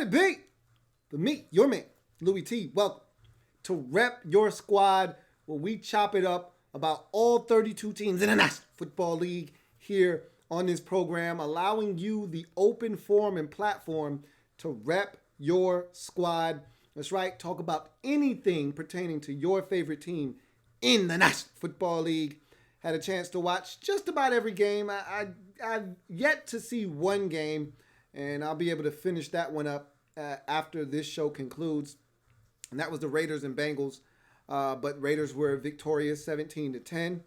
Let it be. The me, your man, Louie T. Welcome to Rep Your Squad, where we chop it up about all 32 teams in the National Football League here on this program, allowing you the open forum and platform to rep your squad. That's right, talk about anything pertaining to your favorite team in the National Football League. Had a chance to watch just about every game. I've yet to see one game, and I'll be able to finish that one up after this show concludes. And that was the Raiders and Bengals. But Raiders were victorious 17-10.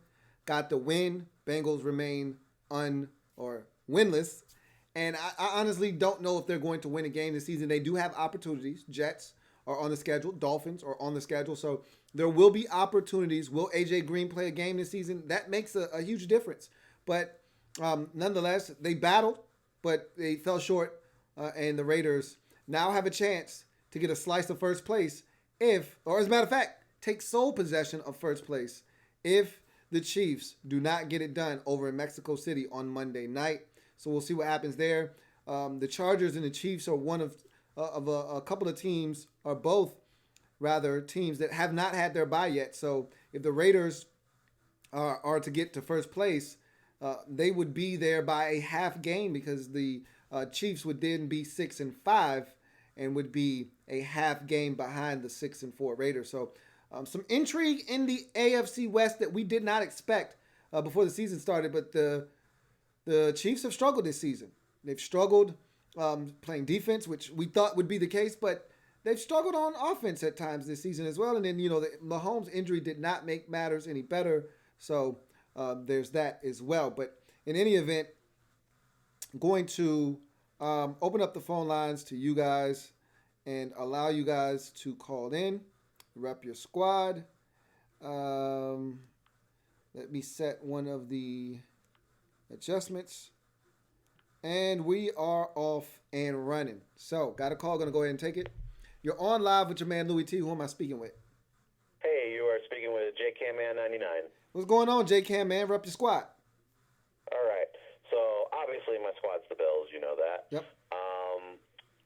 Got the win. Bengals remain winless. And I honestly don't know if they're going to win a game this season. They do have opportunities. Jets are on the schedule. Dolphins are on the schedule. So there will be opportunities. Will A.J. Green play a game this season? That makes a huge difference. But nonetheless, they battled, but they fell short. And the Raiders now have a chance to get a slice of first place or as a matter of fact, take sole possession of first place if the Chiefs do not get it done over in Mexico City on Monday night. So we'll see what happens there. The Chargers and the Chiefs are one of a couple of teams, or both rather, teams that have not had their bye yet. So if the Raiders are to get to first place, they would be there by a half game, because the Chiefs would then be 6-5 and would be a half game behind the 6-4 Raiders. So some intrigue in the AFC West that we did not expect before the season started. But the Chiefs have struggled this season. They've struggled playing defense, which we thought would be the case, but they've struggled on offense at times this season as well. And then, the Mahomes injury did not make matters any better. So there's that as well. But in any event, I'm going to open up the phone lines to you guys and allow you guys to call in, rep your squad. Let me set one of the adjustments. And we are off and running. So, got a call, going to go ahead and take it. You're on live with your man, Louie T. Who am I speaking with? Hey, you are speaking with JCamman99. What's going on, JCam, man? Rep your squad. All right. So, obviously, my squad's the Bills. You know that. Yep.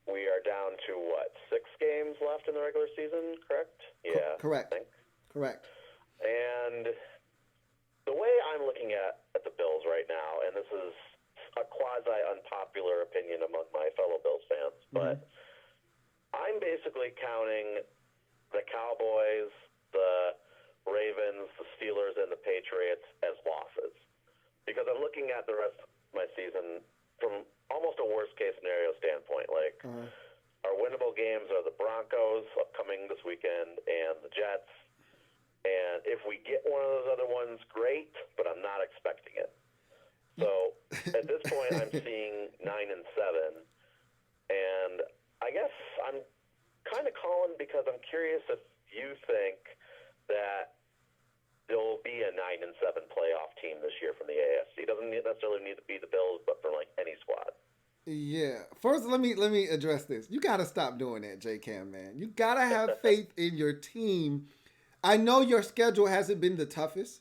We are down to, 6 games left in the regular season, correct? Yeah. Correct. Correct. And the way I'm looking at the Bills right now, and this is a quasi-unpopular opinion among my fellow Bills fans, but I'm basically counting the Cowboys, the Ravens, the Steelers, and the Patriots as losses. Because I'm looking at the rest of my season from almost a worst-case scenario standpoint. Like, our winnable games are the Broncos, upcoming this weekend, and the Jets. And if we get one of those other ones, great, but I'm not expecting it. So, at this point, I'm seeing 9-7. And I guess I'm kind of calling because I'm curious if you think that there will be a 9-7 playoff team this year from the AFC. It doesn't necessarily need to be the Bills, but from any squad. Yeah. First, let me address this. You got to stop doing that, J-Cam, man. You got to have faith in your team. I know your schedule hasn't been the toughest,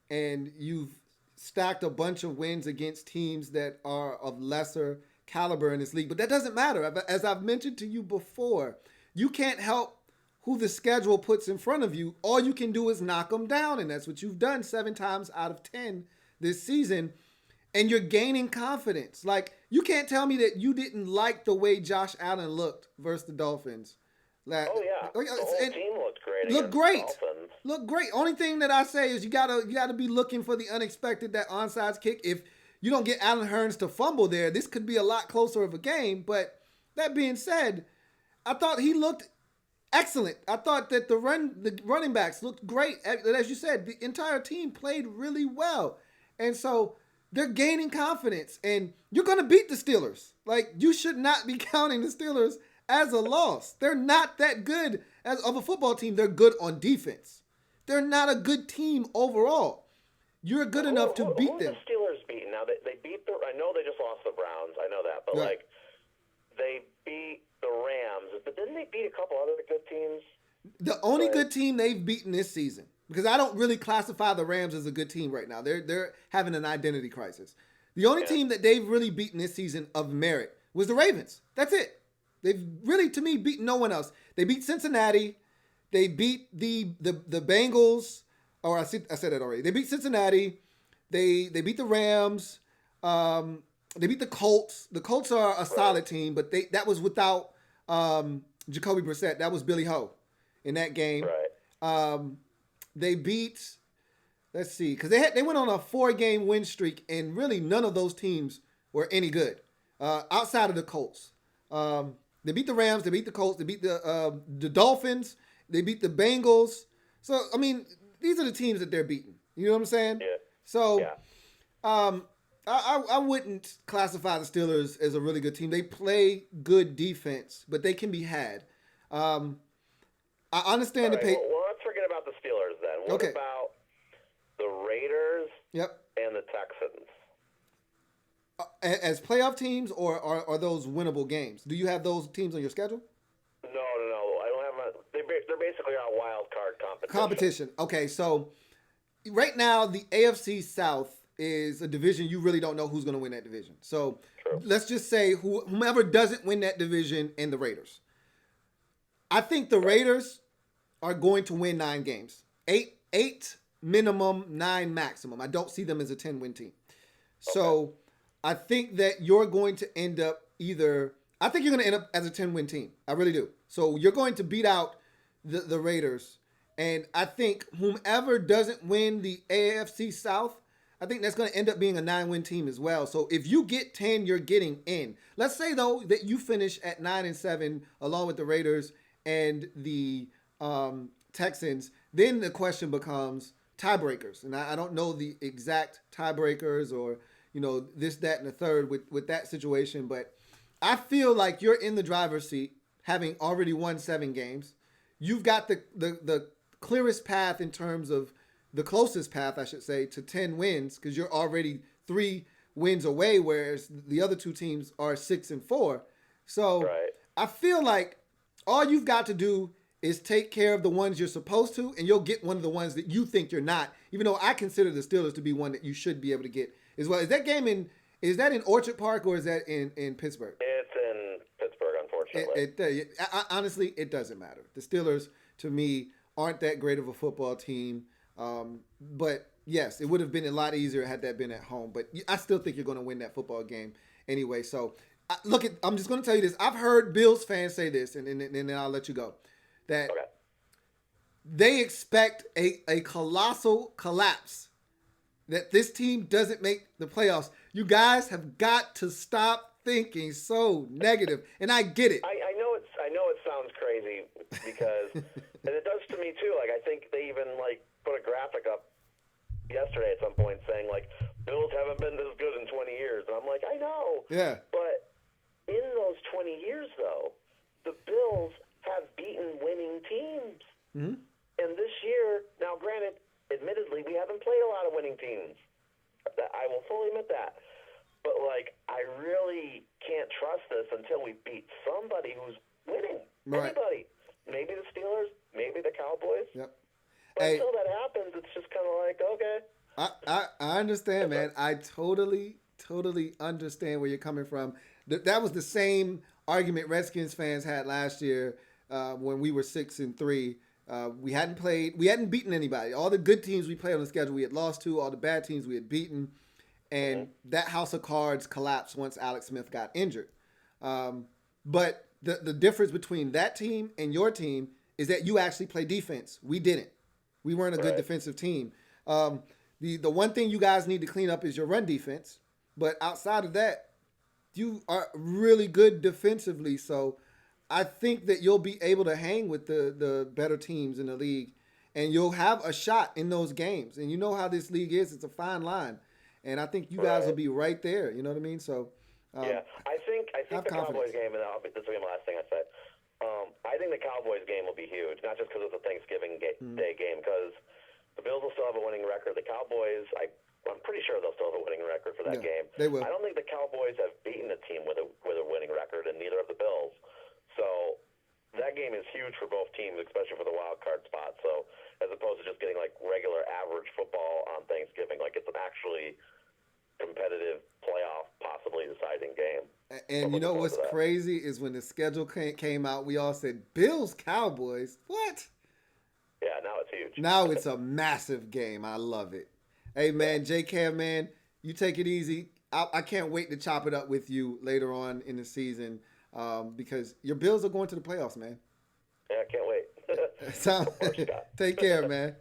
and you've stacked a bunch of wins against teams that are of lesser caliber in this league, but that doesn't matter. As I've mentioned to you before, you can't help who the schedule puts in front of you. All you can do is knock them down, and that's what you've done 7 times out of 10 this season, and you're gaining confidence. Like, you can't tell me that you didn't like the way Josh Allen looked versus the Dolphins. The whole team looked great. Look great. Only thing that I say is you gotta be looking for the unexpected, that onside kick. If you don't get Allen Hurns to fumble there, this could be a lot closer of a game. But that being said, I thought he looked excellent. I thought that the running backs looked great. As you said, the entire team played really well. And so they're gaining confidence. And you're going to beat the Steelers. Like, you should not be counting the Steelers as a loss. They're not that good of a football team. They're good on defense. They're not a good team overall. You're good enough to beat them. Who the Steelers beaten? Now, they beat I know they just lost the Browns. I know that. But, they beat the Rams. But didn't they beat a couple other good teams? The only good team they've beaten this season, because I don't really classify the Rams as a good team right now. They're having an identity crisis. The only team that they've really beaten this season of merit was the Ravens. That's it. They've really, to me, beaten no one else. They beat Cincinnati. They beat the Bengals. Or I said that already. They beat Cincinnati. They beat the Rams. They beat the Colts. The Colts are a solid team, but that was without Jacoby Brissett. That was Billy Ho in that game. Right. They beat. Let's see, because they went on a 4-game win streak, and really none of those teams were any good outside of the Colts. They beat the Rams. They beat the Colts. They beat the Dolphins. They beat the Bengals. So I mean, these are the teams that they're beating. You know what I'm saying? Yeah. So, I wouldn't classify the Steelers as a really good team. They play good defense, but they can be had. I understand All right, well, let's forget about the Steelers then. What about the Raiders and the Texans? As playoff teams, or are those winnable games? Do you have those teams on your schedule? No. I don't have they're basically our wild card competition. Okay, so right now the AFC South is a division you really don't know who's going to win that division. So let's just say whomever doesn't win that division and the Raiders. I think the Raiders are going to win 9 games. 8 minimum, 9 maximum. I don't see them as a 10-win team. So I think that you're going to end up I think you're going to end up as a 10-win team. I really do. So you're going to beat out the Raiders. And I think whomever doesn't win the AFC South, I think that's going to end up being a 9-win team as well. So if you get 10, you're getting in. Let's say, though, that you finish at 9-7 along with the Raiders and the Texans. Then the question becomes tiebreakers. And I don't know the exact tiebreakers or, this, that, and the third with that situation. But I feel like you're in the driver's seat having already won 7 games. You've got the clearest path in terms of the closest path, I should say, to 10 wins because you're already 3 wins away, whereas the other 2 teams are 6-4. So I feel like all you've got to do is take care of the ones you're supposed to, and you'll get one of the ones that you think you're not, even though I consider the Steelers to be one that you should be able to get as well. Is that in Orchard Park or is that in Pittsburgh? It's in Pittsburgh, unfortunately. Honestly, it doesn't matter. The Steelers, to me, aren't that great of a football team. But yes, it would have been a lot easier had that been at home. But I still think you're going to win that football game anyway. So I'm just going to tell you this. I've heard Bills fans say this, and then I'll let you go. That they expect a colossal collapse. That this team doesn't make the playoffs. You guys have got to stop thinking so negative. And I get it. I know it sounds crazy because, and it does to me too. Like I think they even put a graphic up yesterday at some point saying Bills haven't been this good in 20 years, and I'm like, I know. Yeah. But in those 20 years though, the Bills have beaten winning teams. Mm-hmm. And this year, now granted, admittedly, we haven't played a lot of winning teams. I will fully admit that. But, I really can't trust this until we beat somebody who's winning. Right. Anybody. Maybe the Steelers, maybe the Cowboys. Yep. But until that happens, it's just kind of okay. I understand, man. I totally understand where you're coming from. That was the same argument Redskins fans had last year when we were 6-3. We hadn't beaten anybody. All the good teams we played on the schedule, we had lost to. All the bad teams we had beaten. And that house of cards collapsed once Alex Smith got injured. But the difference between that team and your team is that you actually play defense. We didn't. We weren't a good defensive team. The one thing you guys need to clean up is your run defense. But outside of that, you are really good defensively. So I think that you'll be able to hang with the better teams in the league. And you'll have a shot in those games. And you know how this league is. It's a fine line. And I think you guys will be right there. You know what I mean? So I think the Cowboys game, and this will be my last thing I said. I think the Cowboys game will be huge, not just because it's a Thanksgiving Day game, because the Bills will still have a winning record. The Cowboys, I'm pretty sure they'll still have a winning record for that game. They will. I don't think the Cowboys have beaten a team with a winning record, and neither have the Bills. So that game is huge for both teams, especially for the wild card spot. So as opposed to just getting regular average football on Thanksgiving, it's an actually competitive playoff possibly deciding game. And you know what's crazy is when the schedule came out, we all said, Bills, Cowboys, what? Yeah, now it's huge. Now it's a massive game. I love it. Hey, man, J-Cam, man, you take it easy. I can't wait to chop it up with you later on in the season because your Bills are going to the playoffs, man. Yeah, I can't wait. So, take care, man.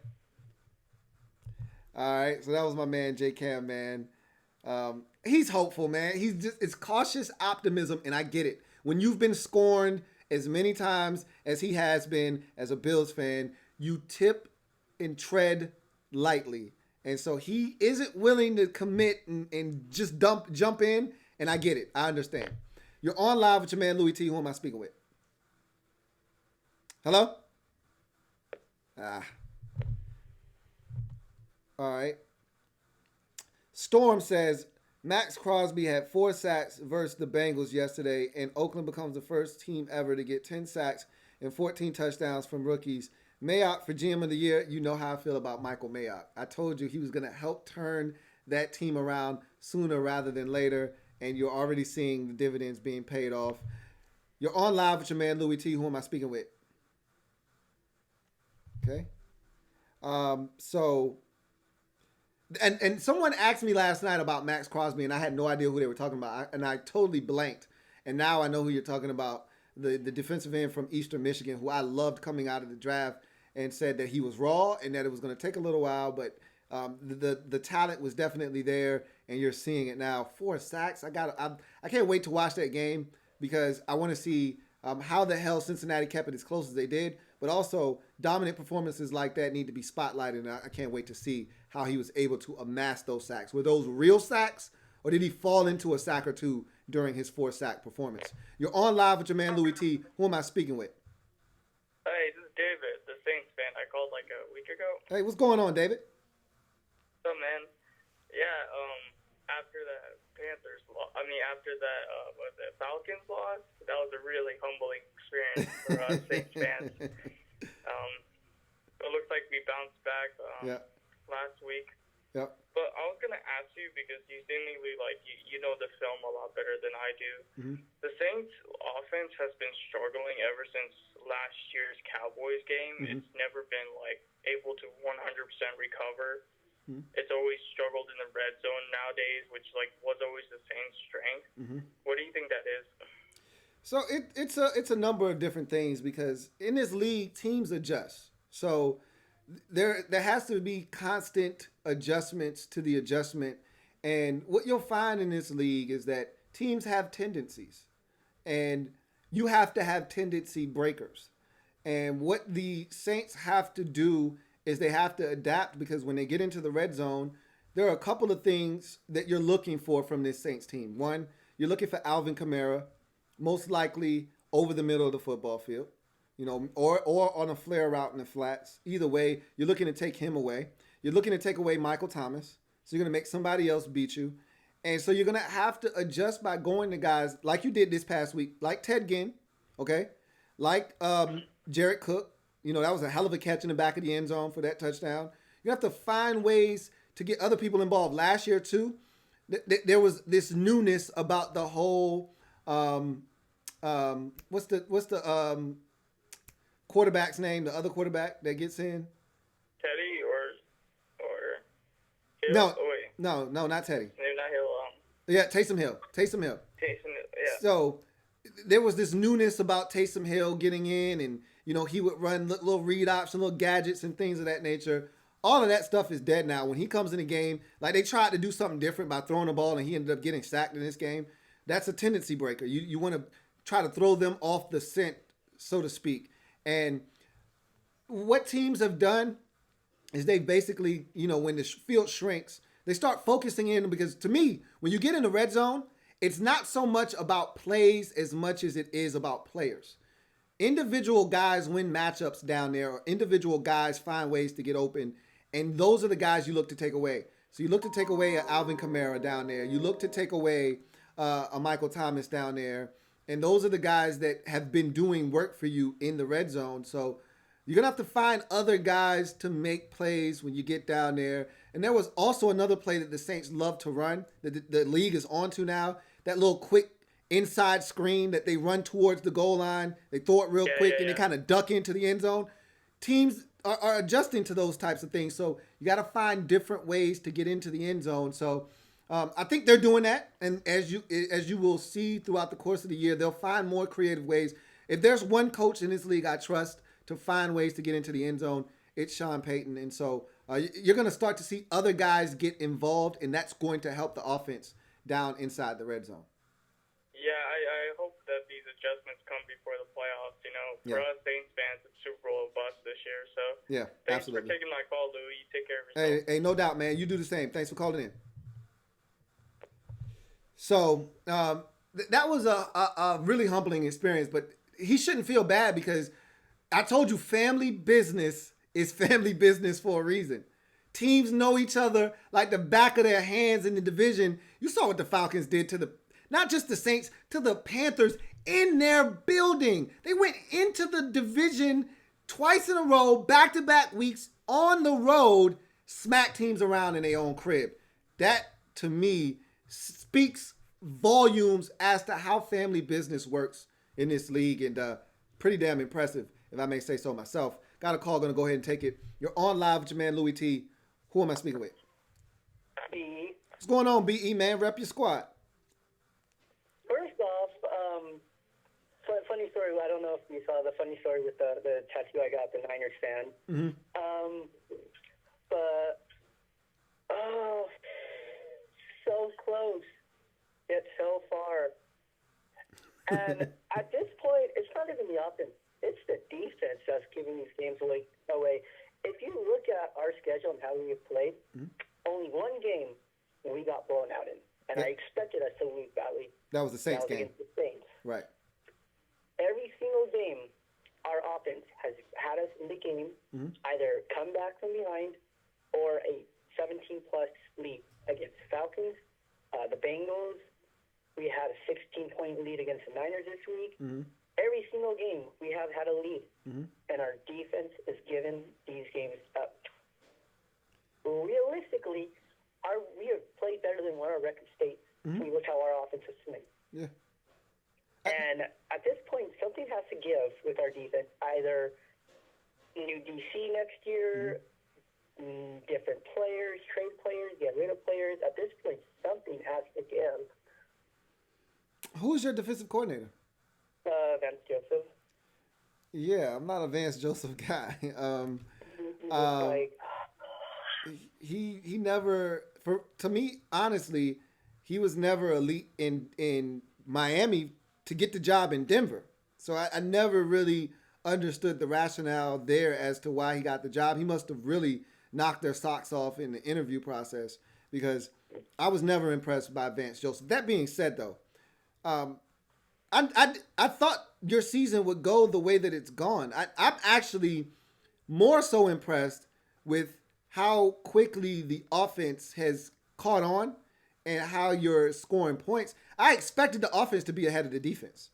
All right, so that was my man, J-Cam, man. He's hopeful, man. It's cautious optimism, and I get it. When you've been scorned as many times as he has been as a Bills fan, you tip and tread lightly. And so he isn't willing to commit and just jump in, and I get it. I understand. You're on live with your man, Louie T. Who am I speaking with? Hello? All right. Storm says, Max Crosby had 4 sacks versus the Bengals yesterday, and Oakland becomes the first team ever to get 10 sacks and 14 touchdowns from rookies. Mayock for GM of the year. You know how I feel about Michael Mayock. I told you he was going to help turn that team around sooner rather than later, and you're already seeing the dividends being paid off. You're on live with your man, Louie T. Who am I speaking with? Okay. And someone asked me last night about Max Crosby, and I had no idea who they were talking about, and I totally blanked. And now I know who you're talking about, the defensive end from Eastern Michigan, who I loved coming out of the draft, and said that he was raw and that it was going to take a little while, but the talent was definitely there, and you're seeing it now. 4 sacks. I can't wait to watch that game because I want to see how the hell Cincinnati kept it as close as they did, but also dominant performances like that need to be spotlighted, and I can't wait to see how he was able to amass those sacks. Were those real sacks, or did he fall into a sack or two during his 4-sack performance? You're on live with your man, Louie T. Who am I speaking with? Hey, this is David, the Saints fan. I called like a week ago. Hey, what's going on, David? So, man, yeah, after that Panthers loss, after that, Falcons loss, that was a really humbling experience for us Saints fans. It looks like we bounced back last week. Yep. But I was going to ask you, because you seemingly, you know the film a lot better than I do. Mm-hmm. The Saints offense has been struggling ever since last year's Cowboys game. Mm-hmm. It's never been, able to 100% recover. Mm-hmm. It's always struggled in the red zone nowadays, which, was always the Saints' strength. Mm-hmm. What do you think that is? So it's a number of different things, because in this league, teams adjust. So there has to be constant adjustments to the adjustment. And what you'll find in this league is that teams have tendencies, and you have to have tendency breakers. And what the Saints have to do is they have to adapt, because when they get into the red zone, there are a couple of things that you're looking for from this Saints team. One, you're looking for Alvin Kamara, most likely over the middle of the football field, or on a flare route in the flats. Either way, you're looking to take him away. You're looking to take away Michael Thomas. So you're going to make somebody else beat you. And so you're going to have to adjust by going to guys like you did this past week, like Ted Ginn, okay? Like Jared Cook. That was a hell of a catch in the back of the end zone for that touchdown. You have to find ways to get other people involved. Last year, too, there was this newness about the whole what's the quarterback's name, the other quarterback that gets in? Teddy or Hill? No, not Teddy. Maybe not Hill. Yeah, Taysom Hill. Yeah. So there was this newness about Taysom Hill getting in, and he would run little read options, little gadgets and things of that nature. All of that stuff is dead now. When he comes in the game, they tried to do something different by throwing the ball, and he ended up getting sacked in this game. That's a tendency breaker. You want to try to throw them off the scent, so to speak. And what teams have done is they basically, when the field shrinks, they start focusing in, because to me, when you get in the red zone, it's not so much about plays as much as it is about players. Individual guys win matchups down there, or individual guys find ways to get open, and those are the guys you look to take away. So you look to take away an Alvin Kamara down there. You look to take away a Michael Thomas down there. And those are the guys that have been doing work for you in the red zone. So you're going to have to find other guys to make plays when you get down there. And there was also another play that the Saints love to run, that the league is onto now. that little quick inside screen that they run towards the goal line. They throw it real quick and they kind of duck into the end zone. Teams are adjusting to those types of things. So you got to find different ways to get into the end zone. So I think they're doing that. And as you will see throughout the course of the year, they'll find more creative ways. If there's one coach in this league I trust to find ways to get into the end zone, it's Sean Payton. And so you're going to start to see other guys get involved, and that's going to help the offense down inside the red zone. Yeah, I hope that these adjustments come before the playoffs. You know, for us Saints fans, it's Super Bowl or bust this year. So thanks absolutely. for taking my call, Louie. Take care of yourself. Hey, no doubt, man. You do the same. Thanks for calling in. So that was a really humbling experience, but he shouldn't feel bad because I told you family business is family business for a reason. Teams know each other like the back of their hands in the division. You saw what the Falcons did to not just the Saints, to the Panthers in their building. They went into the division twice in a row, back-to-back weeks on the road, smack teams around in their own crib. That, to me, speaks volumes as to how family business works in this league, and pretty damn impressive, if I may say so myself. Got a call, going to go ahead and take it. You're on live with your man, Louie T. Who am I speaking with? B. What's going on, BE, man? Rep your squad. First off, funny story. I don't know if you saw the funny story with the tattoo I got, the Niners fan. Mm-hmm. But, so close, yet so far. And at this point, it's not even the offense. It's the defense that's giving these games away. If you look at our schedule and how we've played, only one game we got blown out in. And I expected us to lose badly. That was the Saints game. Against the Saints. Right. Every single game, our offense has had us in the game, either come back from behind or a 17-plus lead against Falcons, the Bengals. We had a 16-point lead against the Niners this week. Every single game, we have had a lead, and our defense is giving these games up. Realistically, we have played better than what our record states. We look how our offense is playing. Yeah. And at this point, something has to give with our defense. Either new DC next year, different players, trade players, get rid of players. At this point, something has to give. Who is your defensive coordinator? Vance Joseph. Yeah, I'm not a Vance Joseph guy. He never, to me, honestly, he was never elite in Miami to get the job in Denver. So I never really understood the rationale there as to why he got the job. He must have really knocked their socks off in the interview process because I was never impressed by Vance Joseph. That being said, though, I thought your season would go the way that it's gone. I'm actually more so impressed with how quickly the offense has caught on and how you're scoring points. I expected the offense to be ahead of the defense.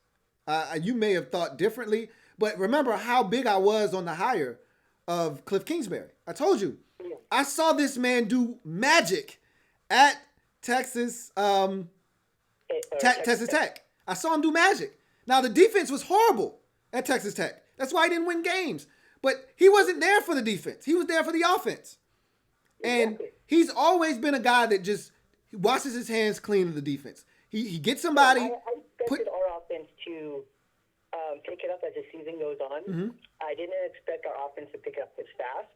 You may have thought differently, but remember how big I was on the hire of Cliff Kingsbury. I told you. I saw this man do magic at Texas Texas Tech. I saw him do magic. Now, the defense was horrible at Texas Tech. That's why he didn't win games. But he wasn't there for the defense. He was there for the offense. And he's always been a guy that just washes his hands clean of the defense. He gets somebody. I expected our offense to pick it up as the season goes on. I didn't expect our offense to pick it up this fast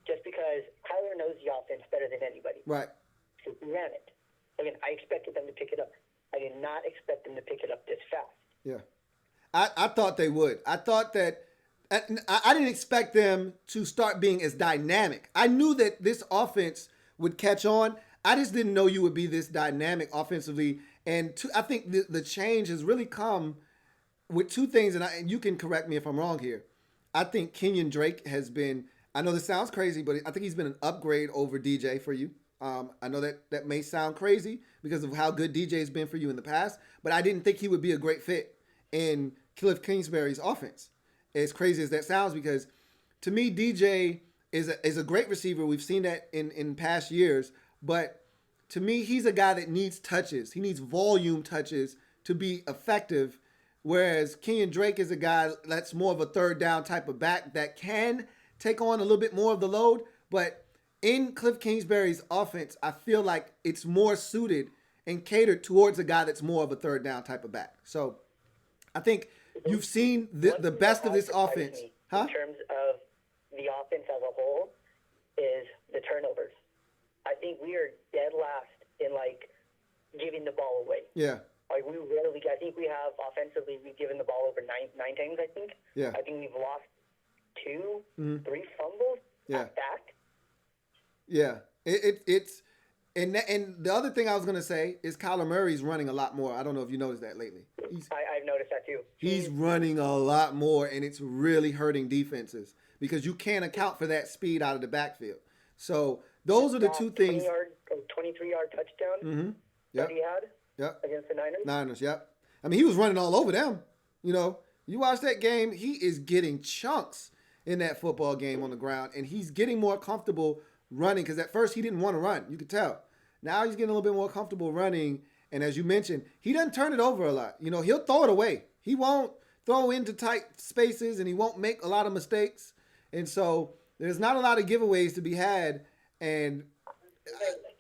just because Kyler knows the offense better than anybody. Right. So he ran it. Again, I expected them to pick it up. I did not expect them to pick it up this fast. Yeah. I thought they would. I thought that I didn't expect them to start being as dynamic. I knew that this offense would catch on. I just didn't know you would be this dynamic offensively. And I think the change has really come with two things, and you can correct me if I'm wrong here. I think Kenyon Drake has been, I know this sounds crazy, but I think he's been an upgrade over DJ for you. I know that may sound crazy because of how good DJ has been for you in the past, but I didn't think he would be a great fit in Cliff Kingsbury's offense. As crazy as that sounds, because to me, DJ is a great receiver. We've seen that in past years, but to me, he's a guy that needs touches. He needs volume touches to be effective. Whereas Kenyon Drake is a guy that's more of a third down type of back that can take on a little bit more of the load. But in Cliff Kingsbury's offense, I feel like it's more suited and catered towards a guy that's more of a third down type of back. So I think you've seen the best of this offense. In terms of the offense as a whole is the turnovers. I think we are dead last in, like, giving the ball away. Yeah. Like, we rarely, I think we have, offensively, we've given the ball over nine times, I think. Yeah. I think we've lost 2, 3 fumbles at back. Yeah. It's and the other thing I was going to say is Kyler Murray's running a lot more. I don't know if you noticed that lately. I've noticed that, too. He's running a lot more, and it's really hurting defenses because you can't account for that speed out of the backfield. So those are the two things. 23-yard touchdown that he had against the Niners. Yep. I mean, he was running all over them. You know, you watch that game, he is getting chunks in that football game on the ground, and he's getting more comfortable running because at first he didn't want to run. You could tell. Now he's getting a little bit more comfortable running, and as you mentioned, he doesn't turn it over a lot. You know, he'll throw it away. He won't throw into tight spaces, and he won't make a lot of mistakes. And so there's not a lot of giveaways to be had, and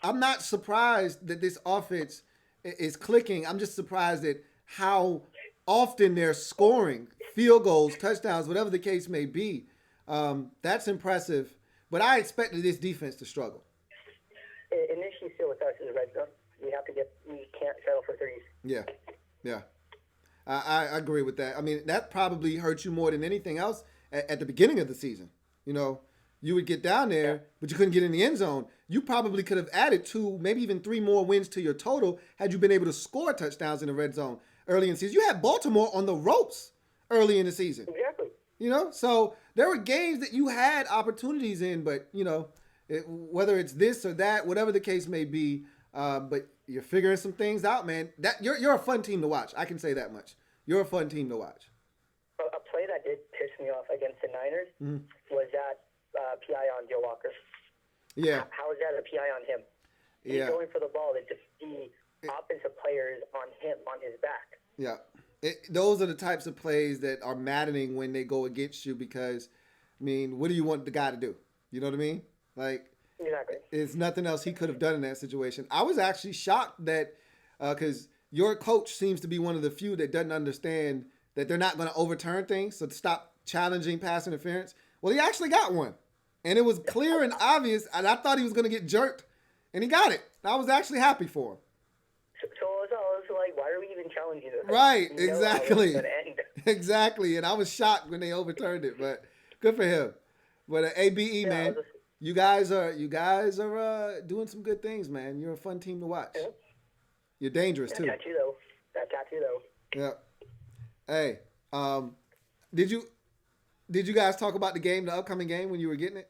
I'm not surprised that this offense is clicking. I'm just surprised at how often they're scoring field goals, touchdowns, whatever the case may be. That's impressive, but I expected this defense to struggle. An issue still with us is the red zone. We can't settle for threes. Yeah. I agree with that. I mean, that probably hurt you more than anything else at the beginning of the season. You know, you would get down there, but you couldn't get in the end zone. You probably could have added 2, maybe even 3 more wins to your total had you been able to score touchdowns in the red zone early in the season. You had Baltimore on the ropes early in the season. Exactly. You know, so there were games that you had opportunities in, but, you know, whether it's this or that, whatever the case may be, but you're figuring some things out, man. That you're a fun team to watch. I can say that much. You're a fun team to watch. A play that did piss me off against the Niners was that PI on Joe Walker. Yeah. How is that a PI on him? He's going for the ball. It's just the offensive players on him, on his back. Yeah. Those are the types of plays that are maddening when they go against you because, I mean, what do you want the guy to do? You know what I mean? Like, exactly. There's nothing else he could have done in that situation. I was actually shocked that because your coach seems to be one of the few that doesn't understand that they're not going to overturn things, so to stop challenging pass interference. Well, he actually got one, and it was clear and obvious, and I thought he was going to get jerked, and he got it. I was actually happy for him. So it was like, why are we even challenging this? Right, You know exactly. how it's gonna end. Exactly, and I was shocked when they overturned it, but good for him. But ABE, man, you guys are doing some good things, man. You're a fun team to watch. Yeah. You're dangerous too. That tattoo though. Yeah. Hey, did you guys talk about the upcoming game when you were getting it?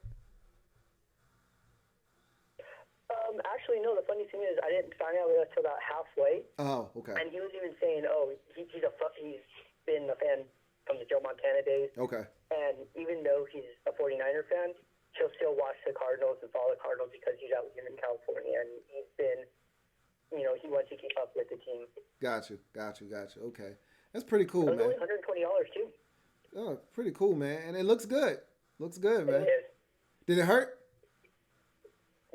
Actually, no. The funny thing is, I didn't find out until about halfway. Oh, okay. And he was even saying, he's been a fan from the Joe Montana days. Okay. And even though he's a 49er fan, he'll still watch the Cardinals and follow the Cardinals because he's out here in California, and he's been, he wants to keep up with the team. Got you. Okay. That's pretty cool, it was man. only $120 too. Oh, pretty cool, man. And it looks good. Man. It is. Did it hurt?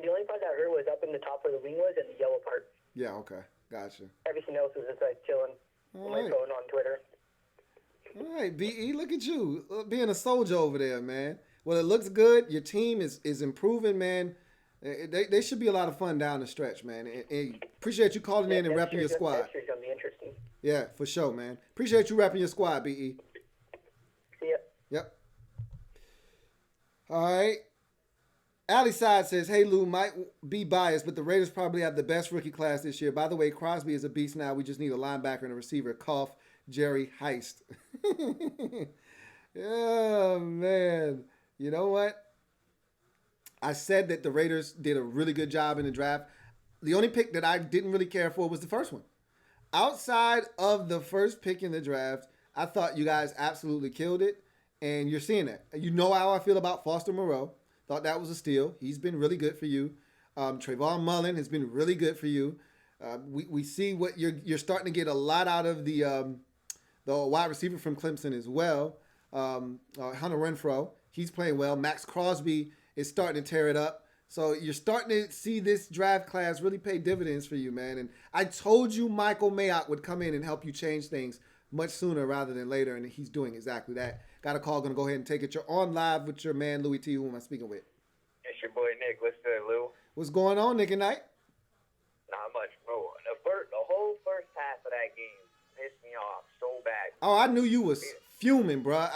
The only part that hurt was up in the top where the wing was and the yellow part. Yeah, okay. Gotcha. Everything else was just like chilling on my phone on Twitter. All right, BE, look at you being a soldier over there, man. Well, it looks good. Your team is improving, man. They should be a lot of fun down the stretch, man. And appreciate you calling in and repping your squad. Next year's going to be interesting. Yeah, for sure, man. Appreciate you repping your squad, BE. See ya. Yep. All right. Ali Side says, hey, Lou, might be biased, but the Raiders probably have the best rookie class this year. By the way, Crosby is a beast now. We just need a linebacker and a receiver. Cough, Jerry Heist. Yeah, man. You know what? I said that the Raiders did a really good job in the draft. The only pick that I didn't really care for was the first one. Outside of the first pick in the draft, I thought you guys absolutely killed it, and you're seeing that. You know how I feel about Foster Moreau. Thought that was a steal. He's been really good for you. Trayvon Mullen has been really good for you. We see what you're starting to get a lot out of the wide receiver from Clemson as well. Hunter Renfrow, he's playing well. Max Crosby is starting to tear it up. So you're starting to see this draft class really pay dividends for you, man. And I told you Michael Mayock would come in and help you change things much sooner rather than later, and he's doing exactly that. Got a call, going to go ahead and take it. You're on live with your man, Louie T. Who am I speaking with? It's your boy Nick. What's good, Lou? What's going on, Nick and Knight? Not much, bro. The whole first half of that game pissed me off so bad. Oh, I knew you was fuming, bro.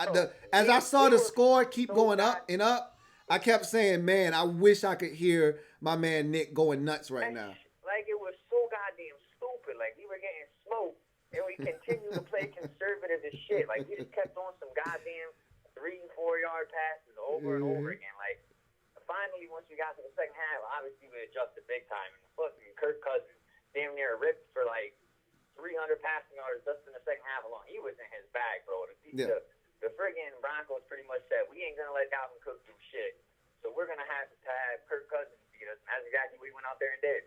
As I saw the score keep going up and up, I kept saying, man, I wish I could hear my man Nick going nuts right now. Like, it was so goddamn stupid. Like, we were getting smoked, and we continued to play conservative as shit. Like, we just kept on some goddamn 3 and 4 yard passes over and over again. Like, finally, once we got to the second half, obviously we adjusted big time. And fucking Kirk Cousins damn near ripped for like 300 passing yards just in the second half alone. He was in his bag, bro. The friggin' Broncos pretty much said, we ain't going to let Dalvin Cook do shit. So we're going to have Kirk Cousins beat us. And that's exactly what we went out there and did.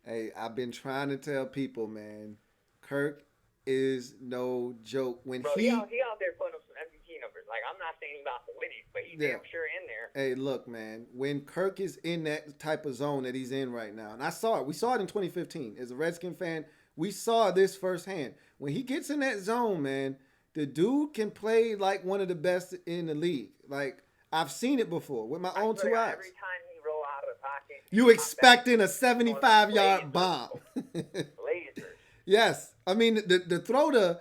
Hey, I've been trying to tell people, man, Kirk is no joke. When bro, he out there putting up some MVP numbers. Like, I'm not saying he's about to win it, but he's damn sure in there. Hey, look, man, when Kirk is in that type of zone that he's in right now, and I saw it. We saw it in 2015. As a Redskin fan, we saw this firsthand. When he gets in that zone, man, the dude can play like one of the best in the league. Like, I've seen it before with my own 2 eyes. Every time he roll out of the pocket, you expecting a 75-yard bomb. Lasers. Yes. I mean, the throw to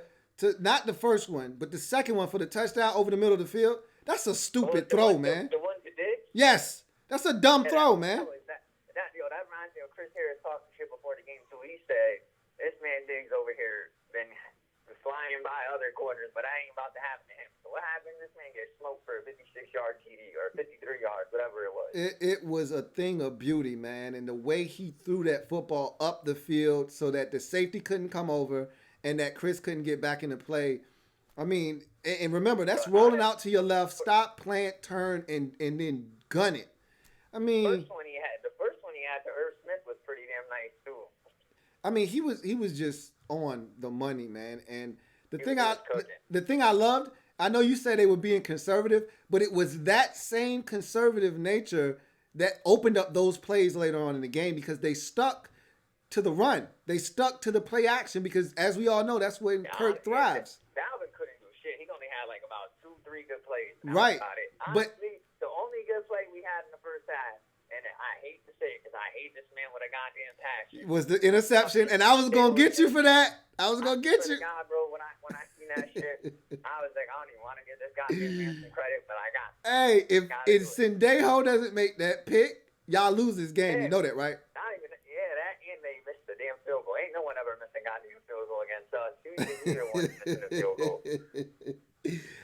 not the first one, but the second one for the touchdown over the middle of the field, that's a stupid throw, man. The one you did? Yes. That's a dumb throw, man. That reminds me of Chris Harris talking shit before the game, too. He said, this man Diggs over here been flying by other corners, but I ain't about to happen to him. So what happened? This man gets smoked for a 56-yard TD or 53 yards, whatever it was. It was a thing of beauty, man. And the way he threw that football up the field so that the safety couldn't come over and that Chris couldn't get back into play. I mean, and remember, that's rolling out to your left, stop, plant, turn, and then gun it. I mean, the first one he had to Irv Smith was pretty damn nice, too. I mean, he was just on the money, man. And the thing I loved, I know you said they were being conservative, but it was that same conservative nature that opened up those plays later on in the game because they stuck to the run. They stuck to the play action because, as we all know, that's when Kirk thrives. Dalvin couldn't do shit. He only had like about 2-3 good plays. Right. Honestly, the only good play we had in the first half, and I hate to say it because I hate this man with a goddamn passion, was the interception, and I was going to get you for that. I was going to get you. God, bro, when I seen that shit, I was like, I don't even want to give this goddamn man some credit, but I got it. Hey, if Sendejo doesn't make that pick, y'all lose this game. You know that, right? That and they missed the damn field goal. Ain't no one ever missed a goddamn field goal against us. Neither one missing a field goal.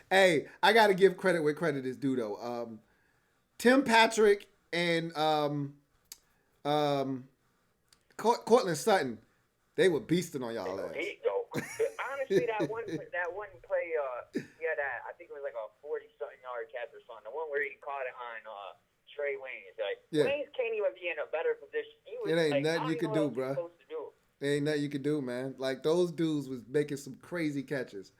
Hey, I got to give credit where credit is due, though. Tim Patrick and Cortland Sutton, they were beasting on y'all ass. Honestly, that one play, he had that, I think it was like a 40-something yard catch or something. The one where he caught it on Trey Waynes. Like, Waynes can't even be in a better position. It ain't nothing you can do, bro. It ain't nothing you can do, man. Like, those dudes was making some crazy catches.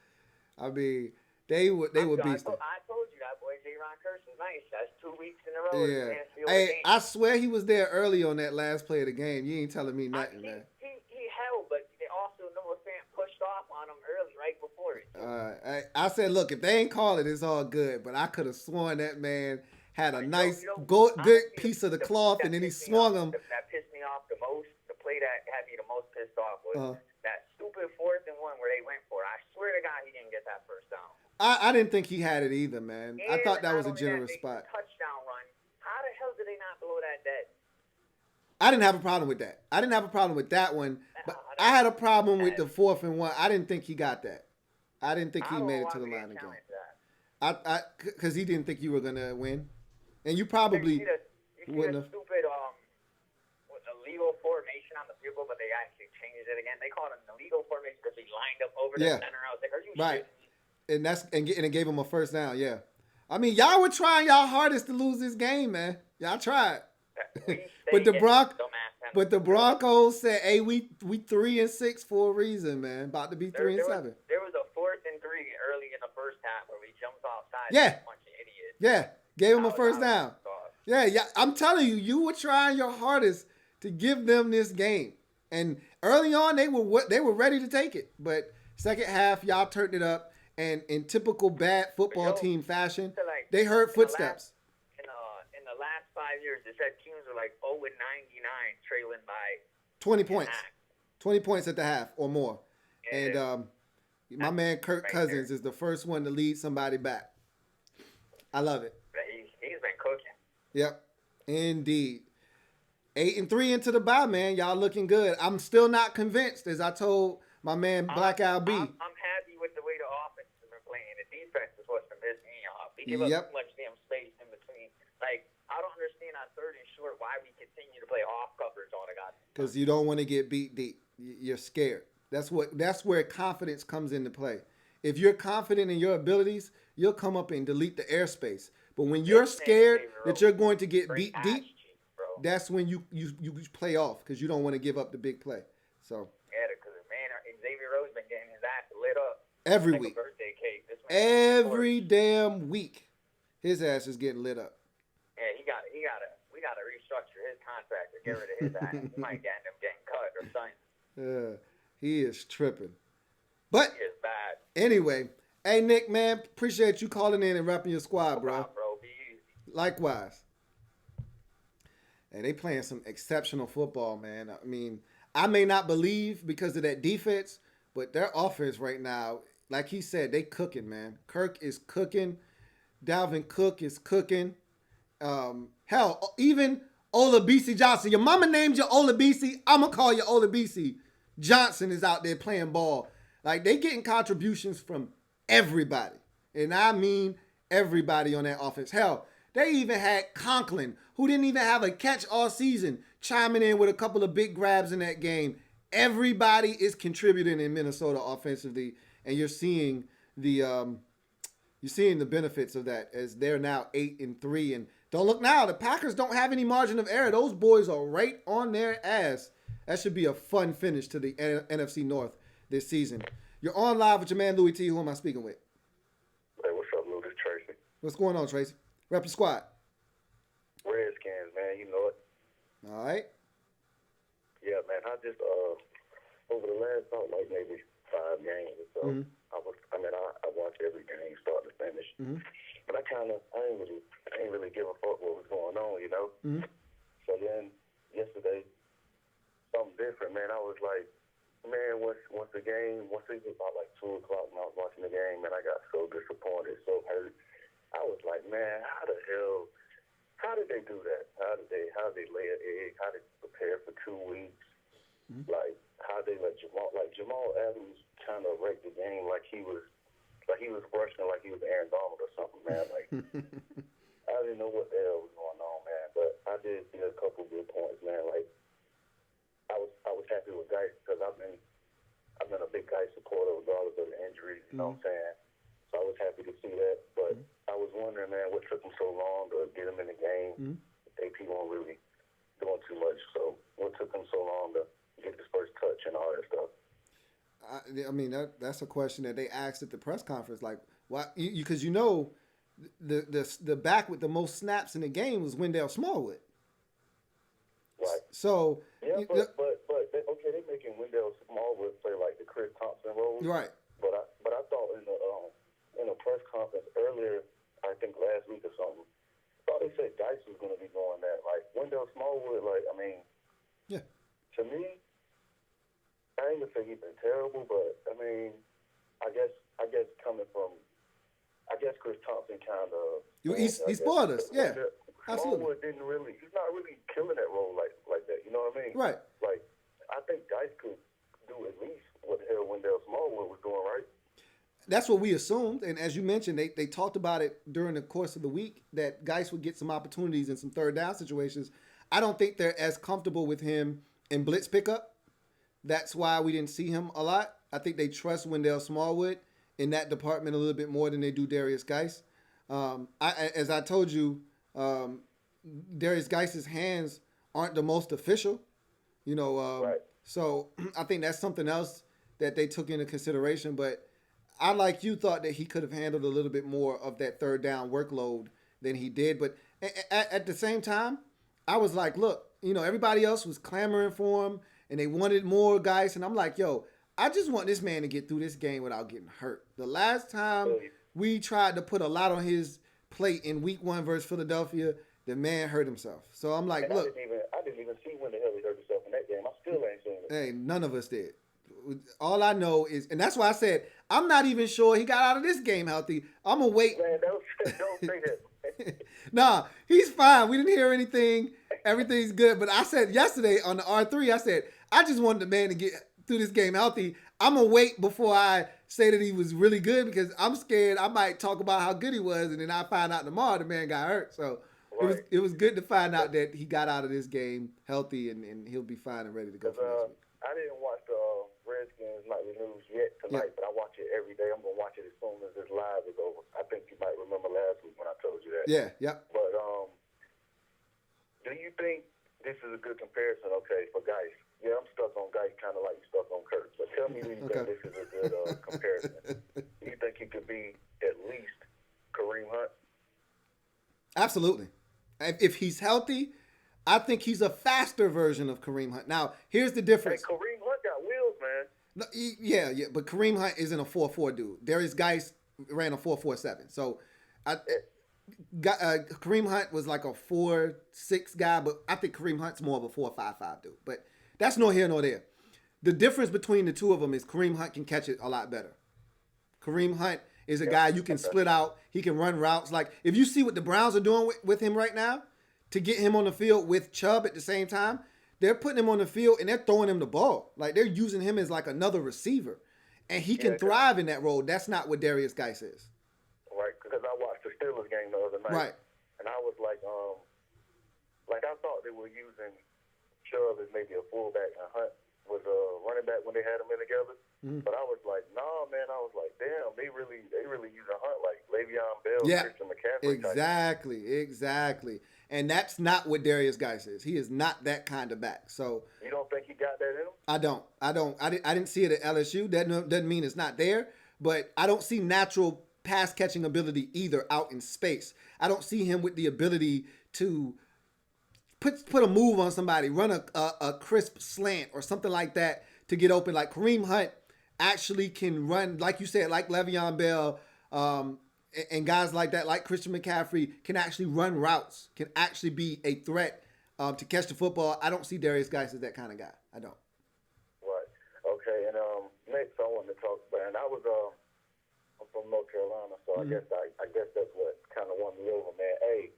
I mean, they were beasting. I told you that boy J. Ron Curse was nice. That's 2 weeks in a row. Yeah. Hey, I swear he was there early on that last play of the game. You ain't telling me nothing, man. He held, but they also Noah Fant pushed off on him early, right before it. I said, look, if they ain't call it, it's all good. But I could have sworn that man had a nice, good piece of the cloth, and then he swung him. That pissed me off the most. The play that had me the most pissed off was that stupid 4th and 1 where they went for it. I swear to God, he didn't get that first down. I didn't think he had it either, man. I thought that was a generous spot. Touchdown run. How the hell did they not blow that dead? I didn't have a problem with that. I didn't have a problem with that one, but I had a problem with the 4th and 1. I didn't think he got that. I didn't think he made it to the line again. Because he didn't think you were gonna win, and you probably wouldn't have. Stupid illegal formation on the field goal, but they actually changed it again. They called it an illegal formation because he lined up over the center. I was like, are you right? Shit? And it gave him a first down. Yeah, I mean, y'all were trying y'all hardest to lose this game, man. Y'all tried. But the dumbass but the Broncos said, "Hey, we 3-6 for a reason, man. About to be 3-7." There was a 4th and 3 early in the first half where we jumped offside. Yeah. And a bunch of idiots. Yeah, gave him a I first was down. sauce. Yeah. I'm telling you, you were trying your hardest to give them this game, and early on they were ready to take it. But second half, y'all turned it up, and in typical bad football team fashion, they heard footsteps. In the last 5 years, they said teams were like 0-99, trailing by 20 points. 20 points at the half or more. Yeah. And my man Kirk Cousins is the first one to lead somebody back. I love it. He's been cooking. Yep, indeed. 8-3 into the bye, man. Y'all looking good. I'm still not convinced, as I told my man Black L.A.B. I'm happy with the way the offense has been playing. The defense is what's been pissing me off. We give up too much damn space in between. Like, I don't understand on 3rd and short why we continue to play off coverage on a guy. Because you don't want to get beat deep. You're scared. That's where confidence comes into play. If you're confident in your abilities, you'll come up and delete the airspace. But when you're scared that you're going to get beat deep, that's when you play off because you don't want to give up the big play. So yeah, because man, Xavier Rose been getting his ass lit up every like week. A birthday cake. Every damn week, his ass is getting lit up. Yeah, we gotta restructure his contract to get rid of his ass. He might end up getting cut or something. He is tripping. But he is bad. Anyway, hey Nick, man, appreciate you calling in and repping your squad, bro. No problem, bro. Be easy. Likewise. And they playing some exceptional football, man. I mean, I may not believe because of that defense, but their offense right now, like he said, they cooking, man. Kirk is cooking. Dalvin Cook is cooking. Hell, even Olabisi Johnson. Your mama named you Olabisi. I'm going to call you Olabisi. Johnson is out there playing ball. Like, they getting contributions from everybody. And I mean everybody on that offense. Hell, they even had Conklin, who didn't even have a catch all season, chiming in with a couple of big grabs in that game. Everybody is contributing in Minnesota offensively, and you're seeing the benefits of that as they're now 8-3. And don't look now, the Packers don't have any margin of error. Those boys are right on their ass. That should be a fun finish to the NFC North this season. You're on live with your man Louie T. Who am I speaking with? Hey, what's up, Lou? This is Tracy. What's going on, Tracy? Rep your squad. Redskins, man, you know it. All right. Yeah, man, I just over the last like maybe 5 games or so, I watched every game start to finish, but I ain't really give a fuck what was going on, you know. So then yesterday, something different, man. I was like, man, once it was about like 2 o'clock when I was watching the game, and I got so disappointed, so hurt. I was like, man, how did they do that? How did they lay an egg? How did they prepare for 2 weeks? Like, how they let Jamal Adams kind of wreck the game like he was rushing like he was Aaron Donald or something, man. Like, I didn't know what the hell was going on, man. But I did see a couple good points, man. Like, I was happy with Geis because I've been a big Geis supporter regardless of the injuries, you know what I'm saying? So I was happy to see that. But I was wondering, man, what took them so long to get him in the game? AP weren't really doing too much. So what took them so long to get his first touch and all that stuff? I mean, that's a question that they asked at the press conference. Like, why? Because the back with the most snaps in the game was Wendell Smallwood. Right. So yeah, but okay, they're making Wendell Smallwood play like the Chris Thompson role. Right. But I thought in a press conference earlier, I think last week or something, I thought they said Geis was going to be going that. Like Wendell Smallwood, like I mean, yeah. To me, I ain't gonna say he's been terrible, but I mean, I guess coming from, Chris Thompson kind of he spoiled us, yeah. Absolutely. Smallwood he's not really killing that role like that. You know what I mean? Right. Like I think Geis could do at least what the hell Wendell Smallwood was doing, right? That's what we assumed, and as you mentioned, they talked about it during the course of the week that Geis would get some opportunities in some third down situations. I don't think they're as comfortable with him in blitz pickup. That's why we didn't see him a lot. I think they trust Wendell Smallwood in that department a little bit more than they do Darius Geis. As I told you, Darius Geis's hands aren't the most official, Right. So I think that's something else that they took into consideration. But I, like you, thought that he could have handled a little bit more of that third down workload than he did. But at the same time, I was like, look, everybody else was clamoring for him and they wanted more guys. And I'm like, yo, I just want this man to get through this game without getting hurt. The last time we tried to put a lot on his plate in week 1 versus Philadelphia, the man hurt himself. So I'm like, And look. I didn't even see when the hell he hurt himself in that game. I still ain't seen it. Hey, none of us did. All I know is, and that's why I said, I'm not even sure he got out of this game healthy. I'm going to wait. Man, don't say that. Nah, he's fine. We didn't hear anything. Everything's good. But I said yesterday on the R3, I said, I just wanted the man to get through this game healthy. I'm going to wait before I say that he was really good because I'm scared I might talk about how good he was and then I find out tomorrow the man got hurt. So Right. it was good to find out that he got out of this game healthy and he'll be fine and ready to go for next week. I didn't watch the Redskins nightly news yet tonight, but I watch it every day. I'm going to watch it as soon as this live is over. I think you might remember last week when I told you that. Yeah, yep. But do you think this is a good comparison, for Geis? Yeah, I'm stuck on Geis kind of like you stuck on Kurt. But tell me, do you think this is a good comparison? Do you think he could be at least Kareem Hunt? Absolutely. If he's healthy, I think he's a faster version of Kareem Hunt. Now, here's the difference. Hey, Kareem Hunt got wheels, man. No, yeah, but Kareem Hunt isn't a 4.4 dude. Darius Geis ran a 4.47. So Kareem Hunt was like a 4.6 guy, but I think Kareem Hunt's more of a 4.55 dude. But that's nor here nor there. The difference between the two of them is Kareem Hunt can catch it a lot better. Kareem Hunt is a guy you can split out. He can run routes. Like, if you see what the Browns are doing with him right now, to get him on the field with Chubb at the same time, they're putting him on the field and they're throwing him the ball. Like, they're using him as like another receiver. And he can thrive in that role. That's not what Darius Geis is. Right, because I watched the Steelers game the other night. Right. And I was like I thought they were using Chubb as maybe a fullback and Hunt was a running back when they had them in together. Mm-hmm. But I was like, nah, man. I was like, damn, they really using Hunt like Le'Veon Bell, Christian McCaffrey. Exactly. And that's not what Darius Geis is. He is not that kind of back. So you don't think he got that in him? I don't. I didn't see it at LSU. That doesn't mean it's not there. But I don't see natural pass catching ability either out in space. I don't see him with the ability to put a move on somebody, run a crisp slant or something like that to get open. Like Kareem Hunt actually can run, like you said, like Le'Veon Bell, and guys like that, like Christian McCaffrey, can actually run routes, can actually be a threat to catch the football. I don't see Darius Geis as that kind of guy. I don't. Right. Okay. And next I wanted to talk about, and I'm from North Carolina, so I guess that's what kind of won me over, man. Hey,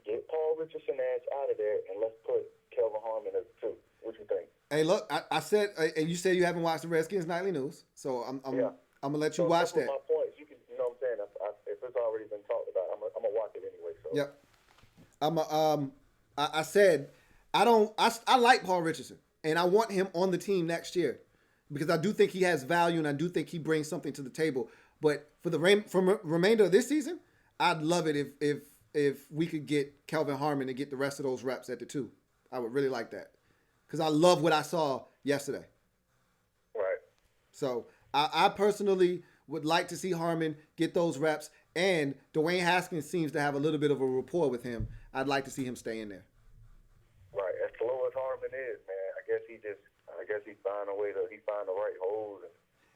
get Paul Richardson ass out of there, and let's put Kelvin Harmon as 2. What you think? Hey, look, I said, and you said you haven't watched the Redskins Nightly News, so I'm gonna let you watch that. My points, you know what I'm saying? If it's already been talked about, I'm gonna watch it anyway. So. Yep. I said I like Paul Richardson, and I want him on the team next year because I do think he has value, and I do think he brings something to the table. But for the remainder of this season, I'd love it if we could get Kelvin Harmon and get the rest of those reps at the 2. I would really like that because I love what I saw yesterday. Right. So I personally would like to see Harmon get those reps, and Dwayne Haskins seems to have a little bit of a rapport with him. I'd like to see him stay in there. Right. As slow as Harmon is, man, I guess he find a way to find the right holes.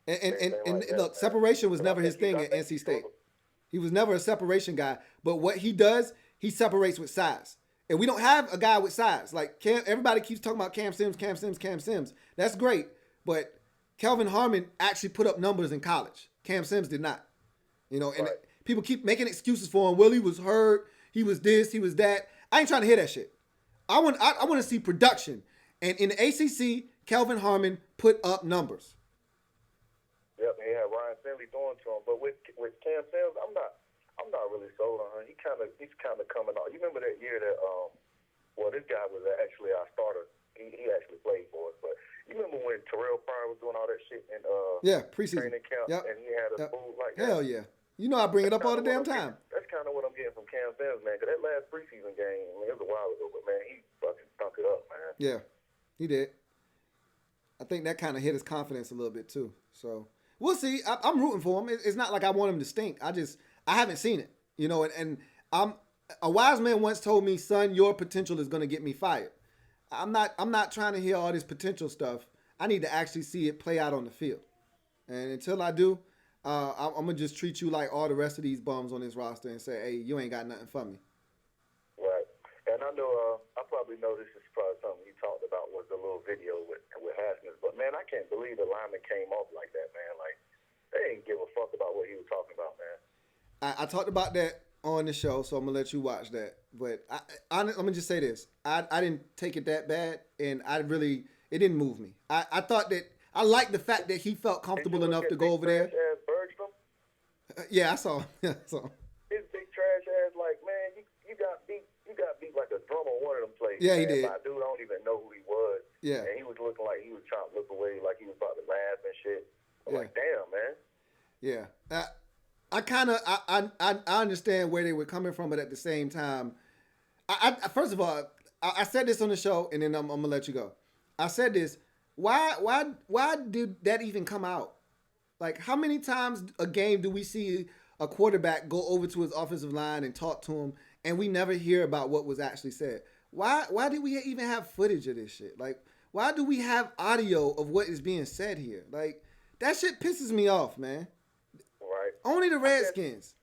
And look, separation was never his thing at NC State. He was never a separation guy. But what he does, he separates with size. And we don't have a guy with size. Like everybody keeps talking about Cam Sims. That's great. But Kelvin Harmon actually put up numbers in college. Cam Sims did not. And people keep making excuses for him. Well, he was hurt. He was this. He was that. I ain't trying to hear that shit. I want to see production. And in the ACC, Kelvin Harmon put up numbers. Yep, he had Ryan Finley throwing to him. But with Cam Sims, I'm not really sold on him. He's kind of coming on. You remember that year that this guy was actually our starter. He actually played for us. But you remember when Terrell Pryor was doing all that shit in preseason training camp, and he had a move like that? Hell yeah. You know I bring it up all the damn time. That's kind of what I'm getting from Cam Sims, man. Because that last preseason game, I mean, it was a while ago, but man, he fucking stunk it up, man. Yeah, he did. I think that kind of hit his confidence a little bit too. So we'll see. I'm rooting for him. It's not like I want him to stink. I haven't seen it, you know. And a wise man once told me, "Son, your potential is going to get me fired." I'm not trying to hear all this potential stuff. I need to actually see it play out on the field. And until I do, I'm gonna just treat you like all the rest of these bums on this roster and say, "Hey, you ain't got nothing for me." Right. And I know I probably know this is probably something you talked about was the little video with Haskins, but man, I can't believe the lineman came off like that, man. Like they didn't give a fuck about what he was talking about, man. I talked about that on the show, so I'm gonna let you watch that. But let me just say this: I didn't take it that bad, and it didn't move me. I thought that I liked the fact that he felt comfortable enough to go over there. Yeah, I saw. Yeah, I saw. His big trash ass, like, man, you got beat like a drum on one of them plays. Yeah, man. he did. My dude, I don't even know who he was. Yeah. And he was looking like he was trying to look away, like he was about to laugh and shit. I'm Yeah. like, damn, man. Yeah. I understand where they were coming from, but at the same time, first of all, I said this on the show, and then I'm gonna let you go. I said this. Why did that even come out? Like, how many times a game do we see a quarterback go over to his offensive line and talk to him, and we never hear about what was actually said? Why did we even have footage of this shit? Like, why do we have audio of what is being said here? Like, that shit pisses me off, man. Right. Only the Redskins.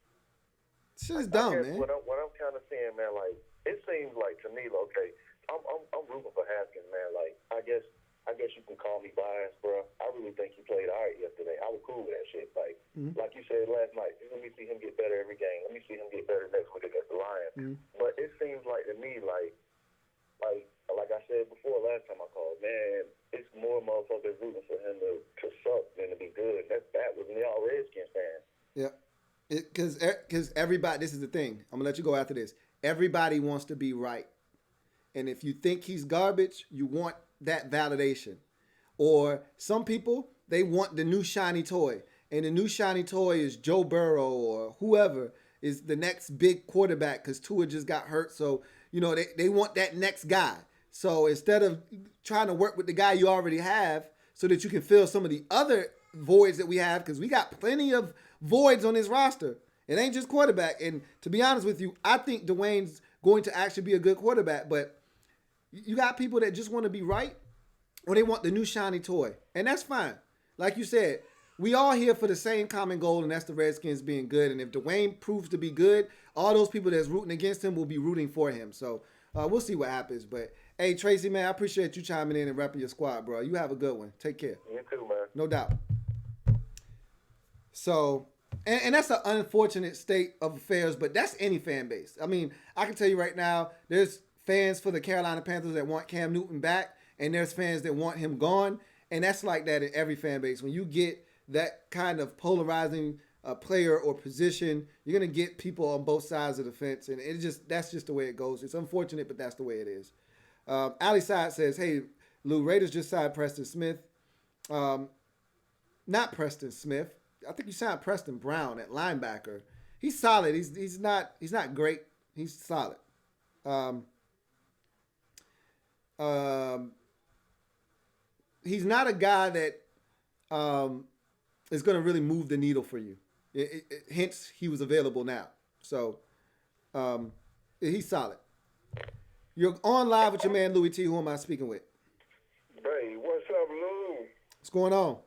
Shit is dumb, man. What I'm kind of saying, man, like, it seems like to me, okay, I'm rooting for Haskins, man. Like, I guess you can call me biased, bro. I really think he played all right yesterday. I was cool with that shit. Like, like you said last night, let me see him get better every game. Let me see him get better next week against the Lions. But it seems like to me, like I said before last time I called, man, it's more motherfuckers rooting for him to suck than to be good. That's bad with me, all Redskins fans. Yeah. Because everybody, this is the thing. I'm going to let you go after this. Everybody wants to be right. And if you think he's garbage, you want that validation. Or some people, they want the new shiny toy. And the new shiny toy is Joe Burrow or whoever is the next big quarterback because Tua just got hurt. So, you know, they want that next guy. So instead of trying to work with the guy you already have so that you can fill some of the other voids that we have, because we got plenty of voids on this roster. It ain't just quarterback. And to be honest with you, I think Dwayne's going to actually be a good quarterback. But you got people that just want to be right or they want the new shiny toy. And that's fine. Like you said, we all here for the same common goal, and that's the Redskins being good. And if Dwayne proves to be good, all those people that's rooting against him will be rooting for him. So we'll see what happens. But, hey, Tracy, man, I appreciate you chiming in and repping your squad, bro. You have a good one. Take care. You too, man. No doubt. So, and that's an unfortunate state of affairs, but that's any fan base. I mean, I can tell you right now, there's fans for the Carolina Panthers that want Cam Newton back, and there's fans that want him gone. And that's like that in every fan base. When you get that kind of polarizing player or position, you're going to get people on both sides of the fence. And that's just the way it goes. It's unfortunate, but that's the way it is. Ali Side says, hey, Lou, Raiders just signed Preston Smith. Not Preston Smith. I think you signed Preston Brown at linebacker. He's solid. He's not great. He's solid. He's not a guy that is going to really move the needle for you. Hence, he was available now. So, he's solid. You're on live with your man, Louie T. Who am I speaking with? Hey, what's up, Lou? What's going on?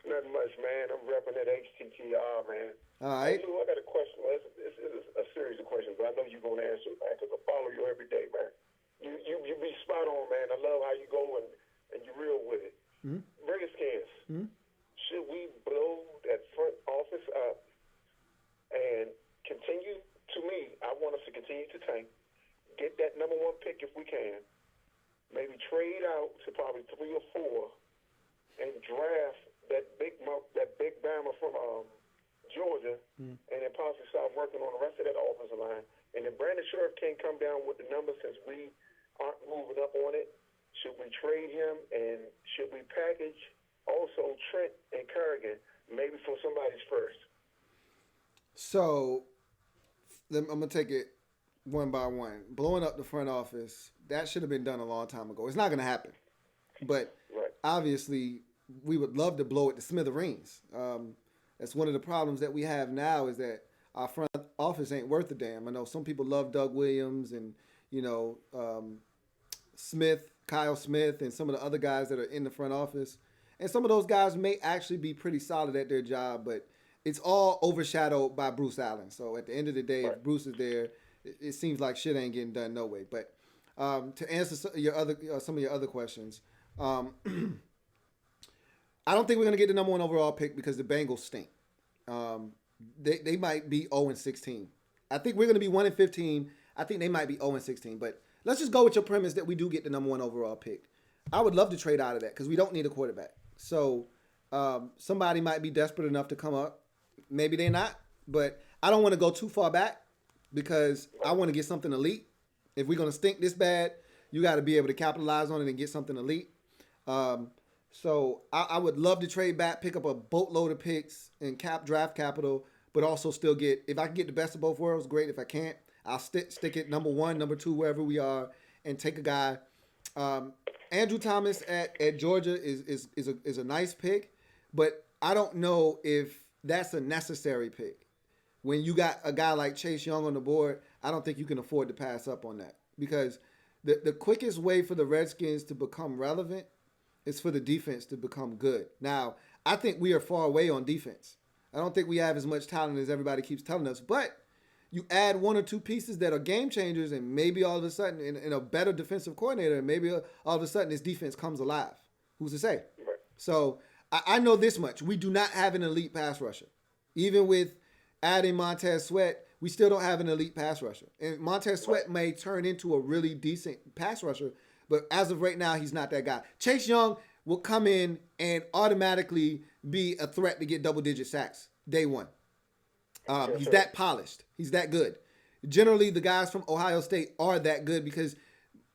Nothing much, man. I'm repping at HTTR, man. All right. Hey, Lou, I got a question. Well, this is a series of questions, but I know you're going to answer it, man, because I follow you every day, man. You be spot on, man. I love how you go and you're real with it. Mm-hmm. Redskins, should we blow that front office up and continue? To me, I want us to continue to tank. Get that number one pick if we can. Maybe trade out to probably 3 or 4 and draft that big bammer from Georgia, and then possibly start working on the rest of that offensive line. And if Brandon Sheriff can't come down with the numbers since we aren't moving up on it, should we trade him, and should we package also Trent and Kerrigan maybe for somebody's first? So I'm gonna take it one by one. Blowing up the front office, that should have been done a long time ago. It's not gonna happen, but Right. obviously we would love to blow it to smithereens. That's one of the problems that we have now is that our front office ain't worth a damn. I know some people love Doug Williams and Smith, Kyle Smith, and some of the other guys that are in the front office. And some of those guys may actually be pretty solid at their job, but it's all overshadowed by Bruce Allen. So at the end of the day, if Bruce is there, it seems like shit ain't getting done no way. But to answer some of your other questions, I don't think we're gonna get the number one overall pick because the Bengals stink. They might be 0-16. I think we're gonna be 1-15. I think they might be 0-16. But let's just go with your premise that we do get the number one overall pick. I would love to trade out of that because we don't need a quarterback. So somebody might be desperate enough to come up. Maybe they're not, but I don't want to go too far back because I want to get something elite. If we're gonna stink this bad, you got to be able to capitalize on it and get something elite. So I would love to trade back, pick up a boatload of picks and draft capital, but also still get, if I can get the best of both worlds, great. If I can't, I'll stick it number one, number two, wherever we are, and take a guy. Andrew Thomas at Georgia is a nice pick, but I don't know if that's a necessary pick. When you got a guy like Chase Young on the board, I don't think you can afford to pass up on that because the quickest way for the Redskins to become relevant is for the defense to become good. Now, I think we are far away on defense. I don't think we have as much talent as everybody keeps telling us, but you add one or two pieces that are game changers and maybe all of a sudden in a better defensive coordinator, and maybe all of a sudden this defense comes alive. Who's to say? Right. So I know this much. We do not have an elite pass rusher. Even with adding Montez Sweat, we still don't have an elite pass rusher. And Montez Sweat may turn into a really decent pass rusher, but as of right now, he's not that guy. Chase Young will come in and automatically be a threat to get double-digit sacks day one. He's that polished. He's that good. Generally, the guys from Ohio State are that good because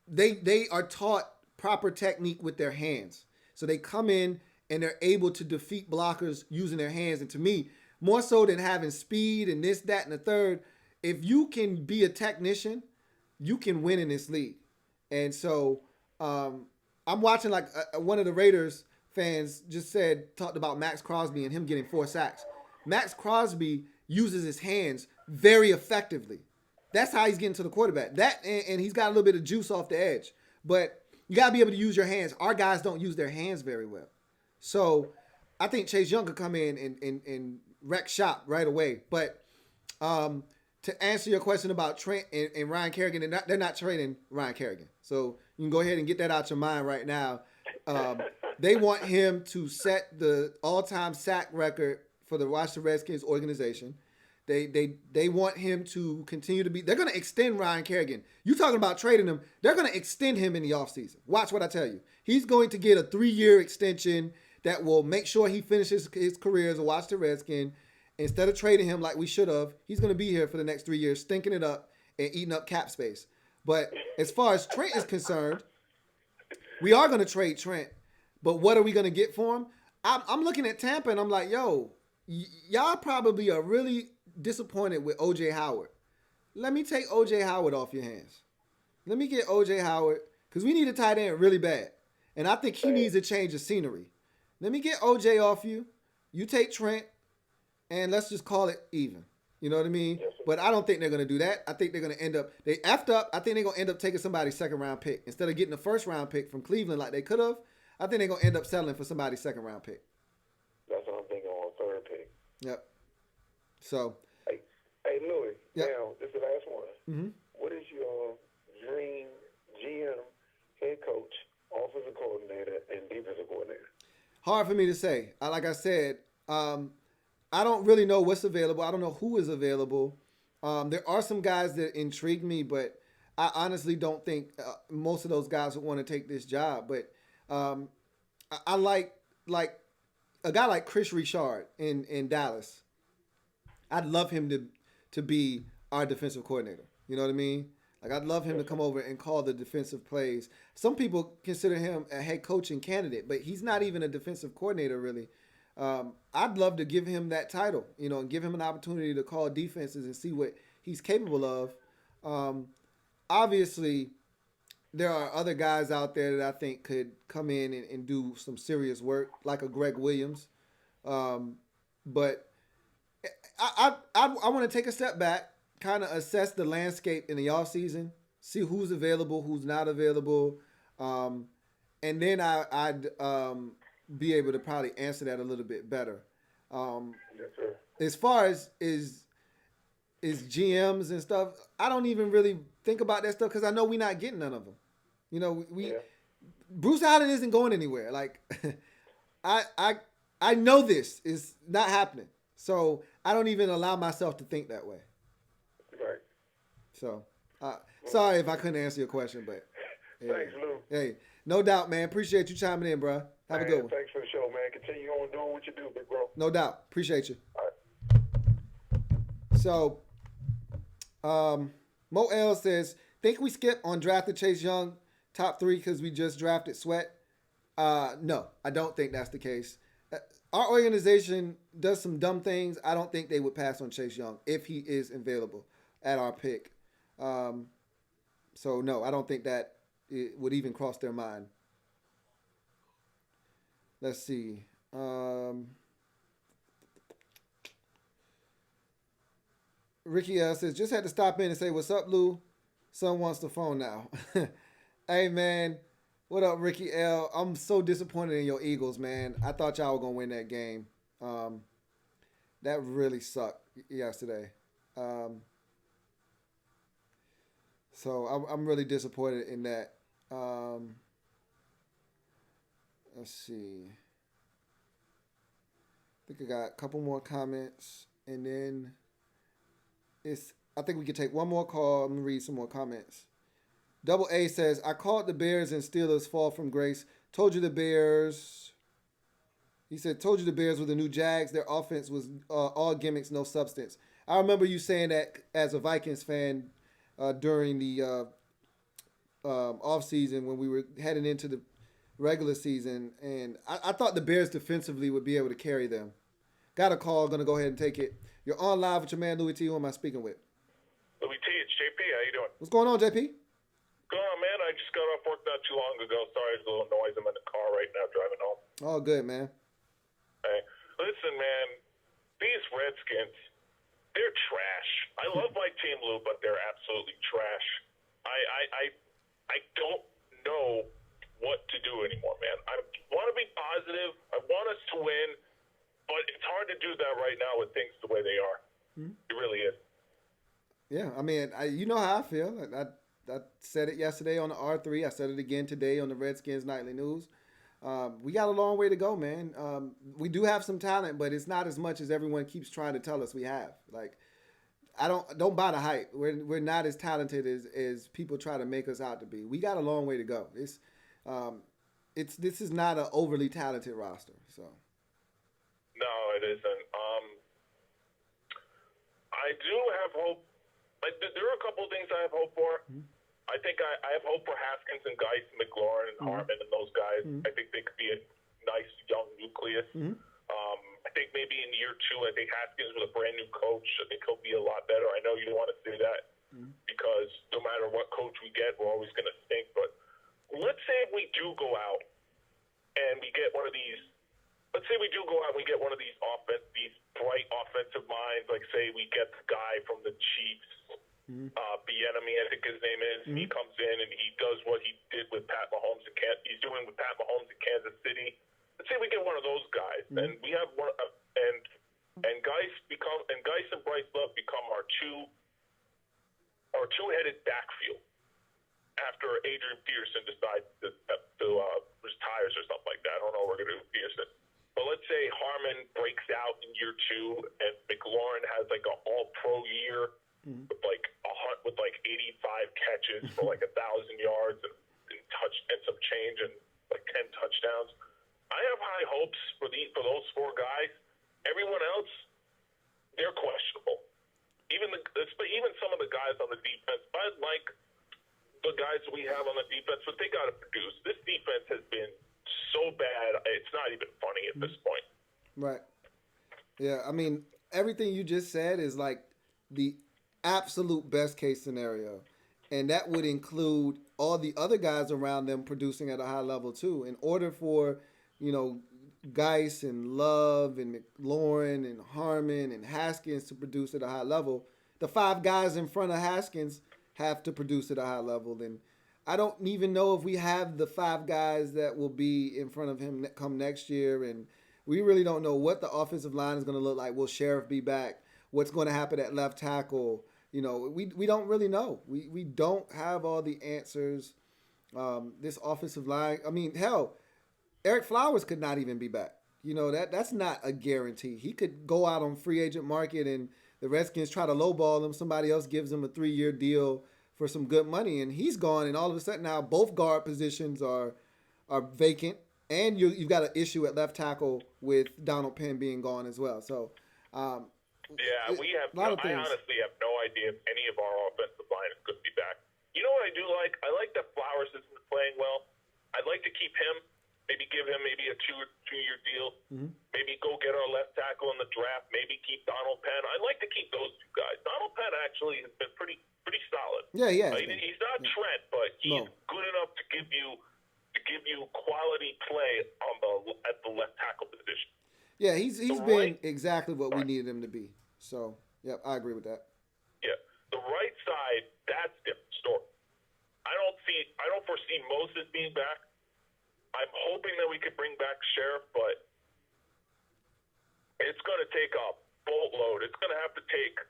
they are taught proper technique with their hands. So they come in and they're able to defeat blockers using their hands. And to me, more so than having speed and this, that, and the third, if you can be a technician, you can win in this league. And so I'm watching like one of the Raiders fans just talked about Max Crosby and him getting 4 sacks. Max Crosby uses his hands very effectively. That's how he's getting to the quarterback. That and he's got a little bit of juice off the edge. But you got to be able to use your hands. Our guys don't use their hands very well. So I think Chase Young could come in and wreck shop right away. But to answer your question about Trent and Ryan Kerrigan, they're not trading Ryan Kerrigan. So you can go ahead and get that out your mind right now. They want him to set the all-time sack record for the Washington Redskins organization. They want him to continue to be. They're going to extend Ryan Kerrigan. You talking about trading him? They're going to extend him in the offseason. Watch what I tell you. He's going to get a 3-year extension that will make sure he finishes his career as a Washington Redskin. Instead of trading him like we should have, he's going to be here for the next 3 years, stinking it up and eating up cap space. But as far as Trent is concerned, we are going to trade Trent. But what are we going to get for him? I'm looking at Tampa and I'm like, yo, y'all probably are really disappointed with O.J. Howard. Let me take O.J. Howard off your hands. Let me get O.J. Howard because we need a tight end really bad. And I think he needs a change of scenery. Let me get O.J. off you. You take Trent. And let's just call it even. You know what I mean? Yes, but I don't think they're going to do that. I think they're going to end up, they effed up. I think they're going to end up taking somebody's second-round pick. Instead of getting the first-round pick from Cleveland like they could have, I think they're going to end up settling for somebody's second-round pick. That's what I'm thinking on third pick. Yep. So. Hey Louie, yep. Now, this is the last one. Mm-hmm. What is your dream GM, head coach, offensive coordinator, and defensive coordinator? Hard for me to say. Like I said, I don't really know what's available. I don't know who is available. There are some guys that intrigue me, but I honestly don't think most of those guys would want to take this job. But I like a guy like Chris Richard in Dallas. I'd love him to be our defensive coordinator. You know what I mean? Like I'd love him to come over and call the defensive plays. Some people consider him a head coaching candidate, but he's not even a defensive coordinator really. I'd love to give him that title, and give him an opportunity to call defenses and see what he's capable of. Obviously, there are other guys out there that I think could come in and do some serious work, like a Greg Williams. But I want to take a step back, kind of assess the landscape in the offseason, see who's available, who's not available, and then I'd be able to probably answer that a little bit better. Yes, sir. As far as is GMs and stuff, I don't even really think about that stuff because I know we're not getting none of them. Bruce Allen isn't going anywhere. Like, I know this is not happening, so I don't even allow myself to think that way. Right. So, sorry if I couldn't answer your question, but yeah. Thanks, Lou. Hey, no doubt, man. Appreciate you chiming in, bro. Have a good one. Thanks for the show, man. Continue on doing what you do, big bro. No doubt. Appreciate you. All right. So, Mo L says, think we skip on drafted Chase Young top 3 because we just drafted Sweat? No, I don't think that's the case. Our organization does some dumb things. I don't think they would pass on Chase Young if he is available at our pick. So, no, I don't think that it would even cross their mind. Let's see. Ricky L says, just had to stop in and say, what's up, Lou? Son wants the phone now. Hey, man. What up, Ricky L? I'm so disappointed in your Eagles, man. I thought y'all were going to win that game. That really sucked yesterday. So I'm really disappointed in that. Let's see. I think I got a couple more comments, and then I think we could take one more call. I'm going to read some more comments. Double A says, I called the Bears and Steelers fall from grace. Told you the Bears. He said, told you the Bears were the new Jags. Their offense was all gimmicks, no substance. I remember you saying that as a Vikings fan during the offseason when we were heading into the regular season. And I thought the Bears defensively would be able to carry them. Got a call. Going to go ahead and take it. You're on live with your man, Louie T. Who am I speaking with? Louie T, it's JP. How you doing? What's going on, JP? Going on, man. I just got off work not too long ago. Sorry, there's a little noise. I'm in the car right now driving home. Oh, good, man. Hey, listen, man. These Redskins, they're trash. I love my team, Lou, but they're absolutely trash. I don't know what to do anymore, man. I want to be positive. I want us to win, but it's hard to do that right now with things the way they are. Mm-hmm. It really is. Yeah, I mean, you know how I feel. I said it yesterday on the R3. I said it again today on the Redskins Nightly News. We got a long way to go, man. We do have some talent, but it's not as much as everyone keeps trying to tell us we have. Like, I don't buy the hype. We're not as talented as people try to make us out to be. We got a long way to go. This is not an overly talented roster. So. No, it isn't. I do have hope. There are a couple of things I have hope for. Mm-hmm. I think I have hope for Haskins and Geis, McLaurin, and Harmon and those guys. Mm-hmm. I think they could be a nice young nucleus. Mm-hmm. I think maybe in year 2, I think Haskins with a brand new coach, I think he'll be a lot better. I know you don't want to say that because no matter what coach we get, we're always going to stink. But let's say we do go out and we get one of these. Let's say we do go out and we get one of these bright offensive minds. Like say we get the guy from the Chiefs. Bieniemy, I think his name is. He comes in and he does what he did with Pat Mahomes he's doing with Pat Mahomes in Kansas City. Let's say we get one of those guys, and we have one, and Geis and Bryce Love become our two-headed backfield after Adrian Peterson decides to retires or something like that. I don't know what we're going to do with Peterson. But let's say Harmon breaks out in year 2, and McLaurin has like an all-pro year. With like 85 catches for like 1,000 yards and some change and like 10 touchdowns. I have high hopes for those 4 guys. Everyone else, they're questionable. Even some of the guys on the defense. I like the guys we have on the defense, but they got to produce. This defense has been so bad, it's not even funny at this point. Right. Yeah, I mean, everything you just said is like the absolute best case scenario. And that would include all the other guys around them producing at a high level too. In order for, you know, Geis and Love and McLaurin and Harmon and Haskins to produce at a high level, the five guys in front of Haskins have to produce at a high level. Then I don't even know if we have the five guys that will be in front of him come next year. And we really don't know what the offensive line is going to look like. Will Sheriff be back? What's going to happen at left tackle? You know, we don't really know. We don't have all the answers. This offensive line, I mean, hell, Eric Flowers could not even be back. You know, that's not a guarantee. He could go out on free agent market and the Redskins try to lowball him. Somebody else gives him a 3-year deal for some good money, and he's gone. And all of a sudden now both guard positions are vacant, and you've got an issue at left tackle with Donald Penn being gone as well. So, we have. I honestly have no idea if any of our offensive line is going to be back. You know what I do like? I like that Flowers is playing well. I'd like to keep him. Maybe give him maybe a two-year deal. Mm-hmm. Maybe go get our left tackle in the draft. Maybe keep Donald Penn. I'd like to keep those two guys. Donald Penn actually has been pretty solid. Yeah. He's not Trent, but he's good enough to give you quality play at the left tackle position. Yeah, he's been exactly what we needed him to be. So, yeah, I agree with that. Yeah, the right side, that's a different story. I don't foresee Moses being back. I'm hoping that we could bring back Sheriff, but it's going to take a boatload. It's going to have to take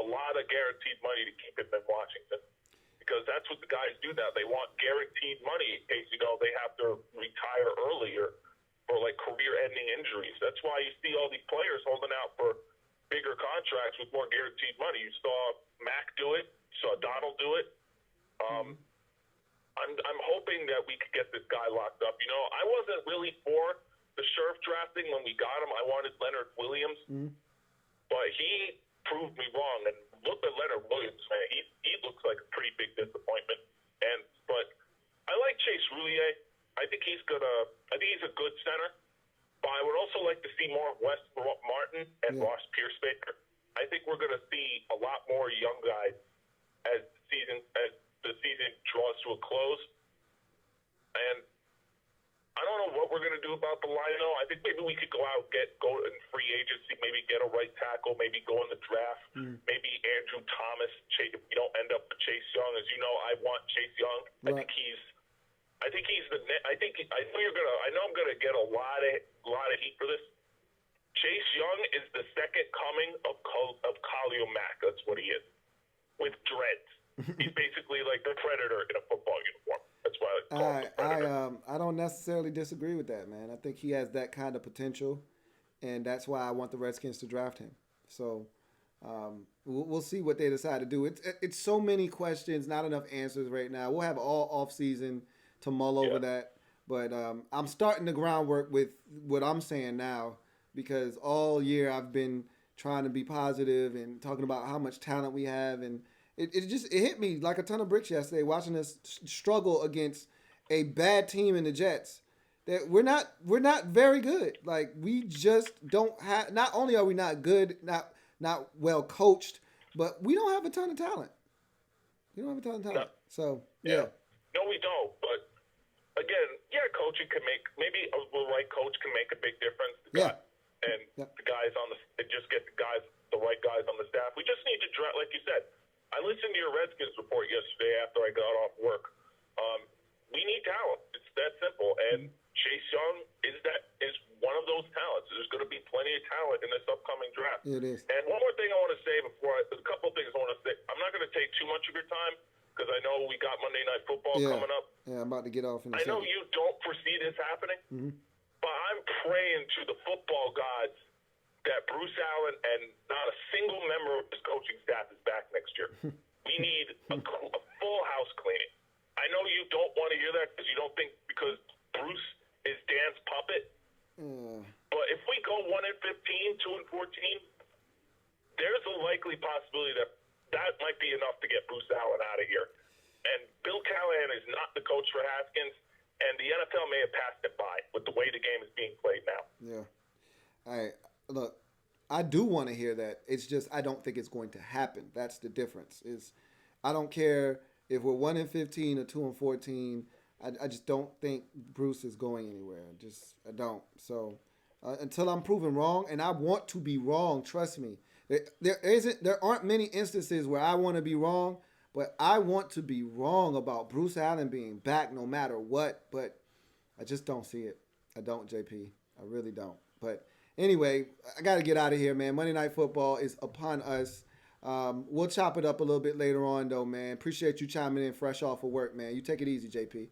a lot of guaranteed money to keep him in Washington, because that's what the guys do now. They want guaranteed money in case, they have to retire earlier for, like, career-ending injuries. That's why you see all these players holding out for bigger contracts with more guaranteed money. You saw Mac do it. You saw Donald do it. I'm hoping that we could get this guy locked up. I wasn't really for the Sheriff drafting when we got him. I wanted Leonard Williams, but he proved me wrong. And look at Leonard Williams, man. He looks like a pretty big disappointment. But I like Chase Roulier. I think he's a good center. But I would also like to see more of Wes Martin and Ross Pierce-Baker. I think we're going to see a lot more young guys as the season draws to a close. And I don't know what we're going to do about the line, though. I think maybe we could go in free agency, maybe get a right tackle, maybe go in the draft, maybe Andrew Thomas. If we don't end up with Chase Young, as you know, I want Chase Young. Right. I know I'm gonna get a lot of heat for this. Chase Young is the second coming of Khalil Mack. That's what he is, with dreads. He's basically like the Predator in a football uniform. That's why I call him the Predator. I don't necessarily disagree with that, man. I think he has that kind of potential, and that's why I want the Redskins to draft him. So we'll see what they decide to do. It's so many questions, not enough answers right now. We'll have all off season to mull over that. But I'm starting the groundwork with what I'm saying now, because all year I've been trying to be positive and talking about how much talent we have, and it hit me like a ton of bricks yesterday watching us struggle against a bad team in the Jets. That we're not very good. Like, we just don't have. Not only are we not good, not well coached, but we don't have a ton of talent. We don't have a ton of talent. No. So yeah. No, we don't. But again, coaching can maybe the right coach can make a big difference. The guys just get the right guys on the staff. We just need to draft, like you said. I listened to your Redskins report yesterday after I got off work. We need talent. It's that simple. And Chase Young is one of those talents. There's going to be plenty of talent in this upcoming draft. It is. And one more thing I want to say there's a couple of things I want to say. I'm not going to take too much of your time, because I know we got Monday Night Football coming up. Yeah, I'm about to get off in a second. I know second. you don't foresee this happening, but I'm praying to the football gods that Bruce Allen and not a single member of his coaching staff is back next year. We need a full house cleaning. I know you don't want to hear that because you don't think because Bruce is Dan's puppet. But if we go 1-15, 2-14, there's a likely possibility that might be enough to get Bruce Allen out of here. And Bill Callahan is not the coach for Haskins, and the NFL may have passed it by with the way the game is being played now. Yeah. Look, I do want to hear that. It's just I don't think it's going to happen. That's the difference. Is I don't care if we're 1-15 or 2-14. I just don't think Bruce is going anywhere. I don't. So until I'm proven wrong, and I want to be wrong, trust me. There aren't many instances where I want to be wrong, but I want to be wrong about Bruce Allen being back no matter what. But I just don't see it. I don't, JP. I really don't. But anyway, I got to get out of here, man. Monday Night Football is upon us. We'll chop it up a little bit later on, though, man. Appreciate you chiming in fresh off of work, man. You take it easy, JP.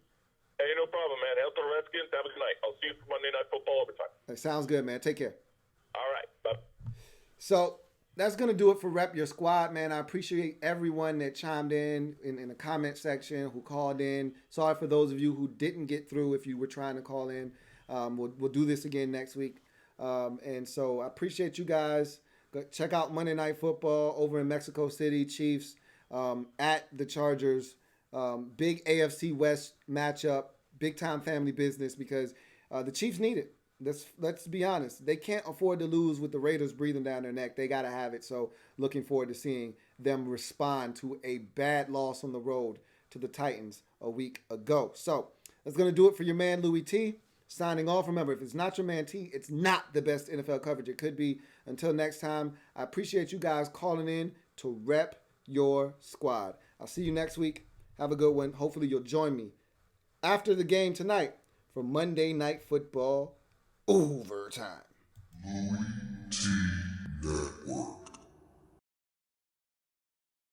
Hey, no problem, man. Help the Redskins. Have a good night. I'll see you for Monday Night Football overtime. That sounds good, man. Take care. All right. Bye. So that's going to do it for Rep Your Squad, man. I appreciate everyone that chimed in the comment section, who called in. Sorry for those of you who didn't get through if you were trying to call in. We'll do this again next week. And so I appreciate you guys. Go check out Monday Night Football over in Mexico City, Chiefs at the Chargers. Big AFC West matchup, big time family business because the Chiefs need it. Let's be honest. They can't afford to lose with the Raiders breathing down their neck. They got to have it. So looking forward to seeing them respond to a bad loss on the road to the Titans a week ago. So that's going to do it for your man, Louie T. Signing off. Remember, if it's not your man T, it's not the best NFL coverage it could be. Until next time, I appreciate you guys calling in to Rep Your Squad. I'll see you next week. Have a good one. Hopefully you'll join me after the game tonight for Monday Night Football Overtime. Louie T Network.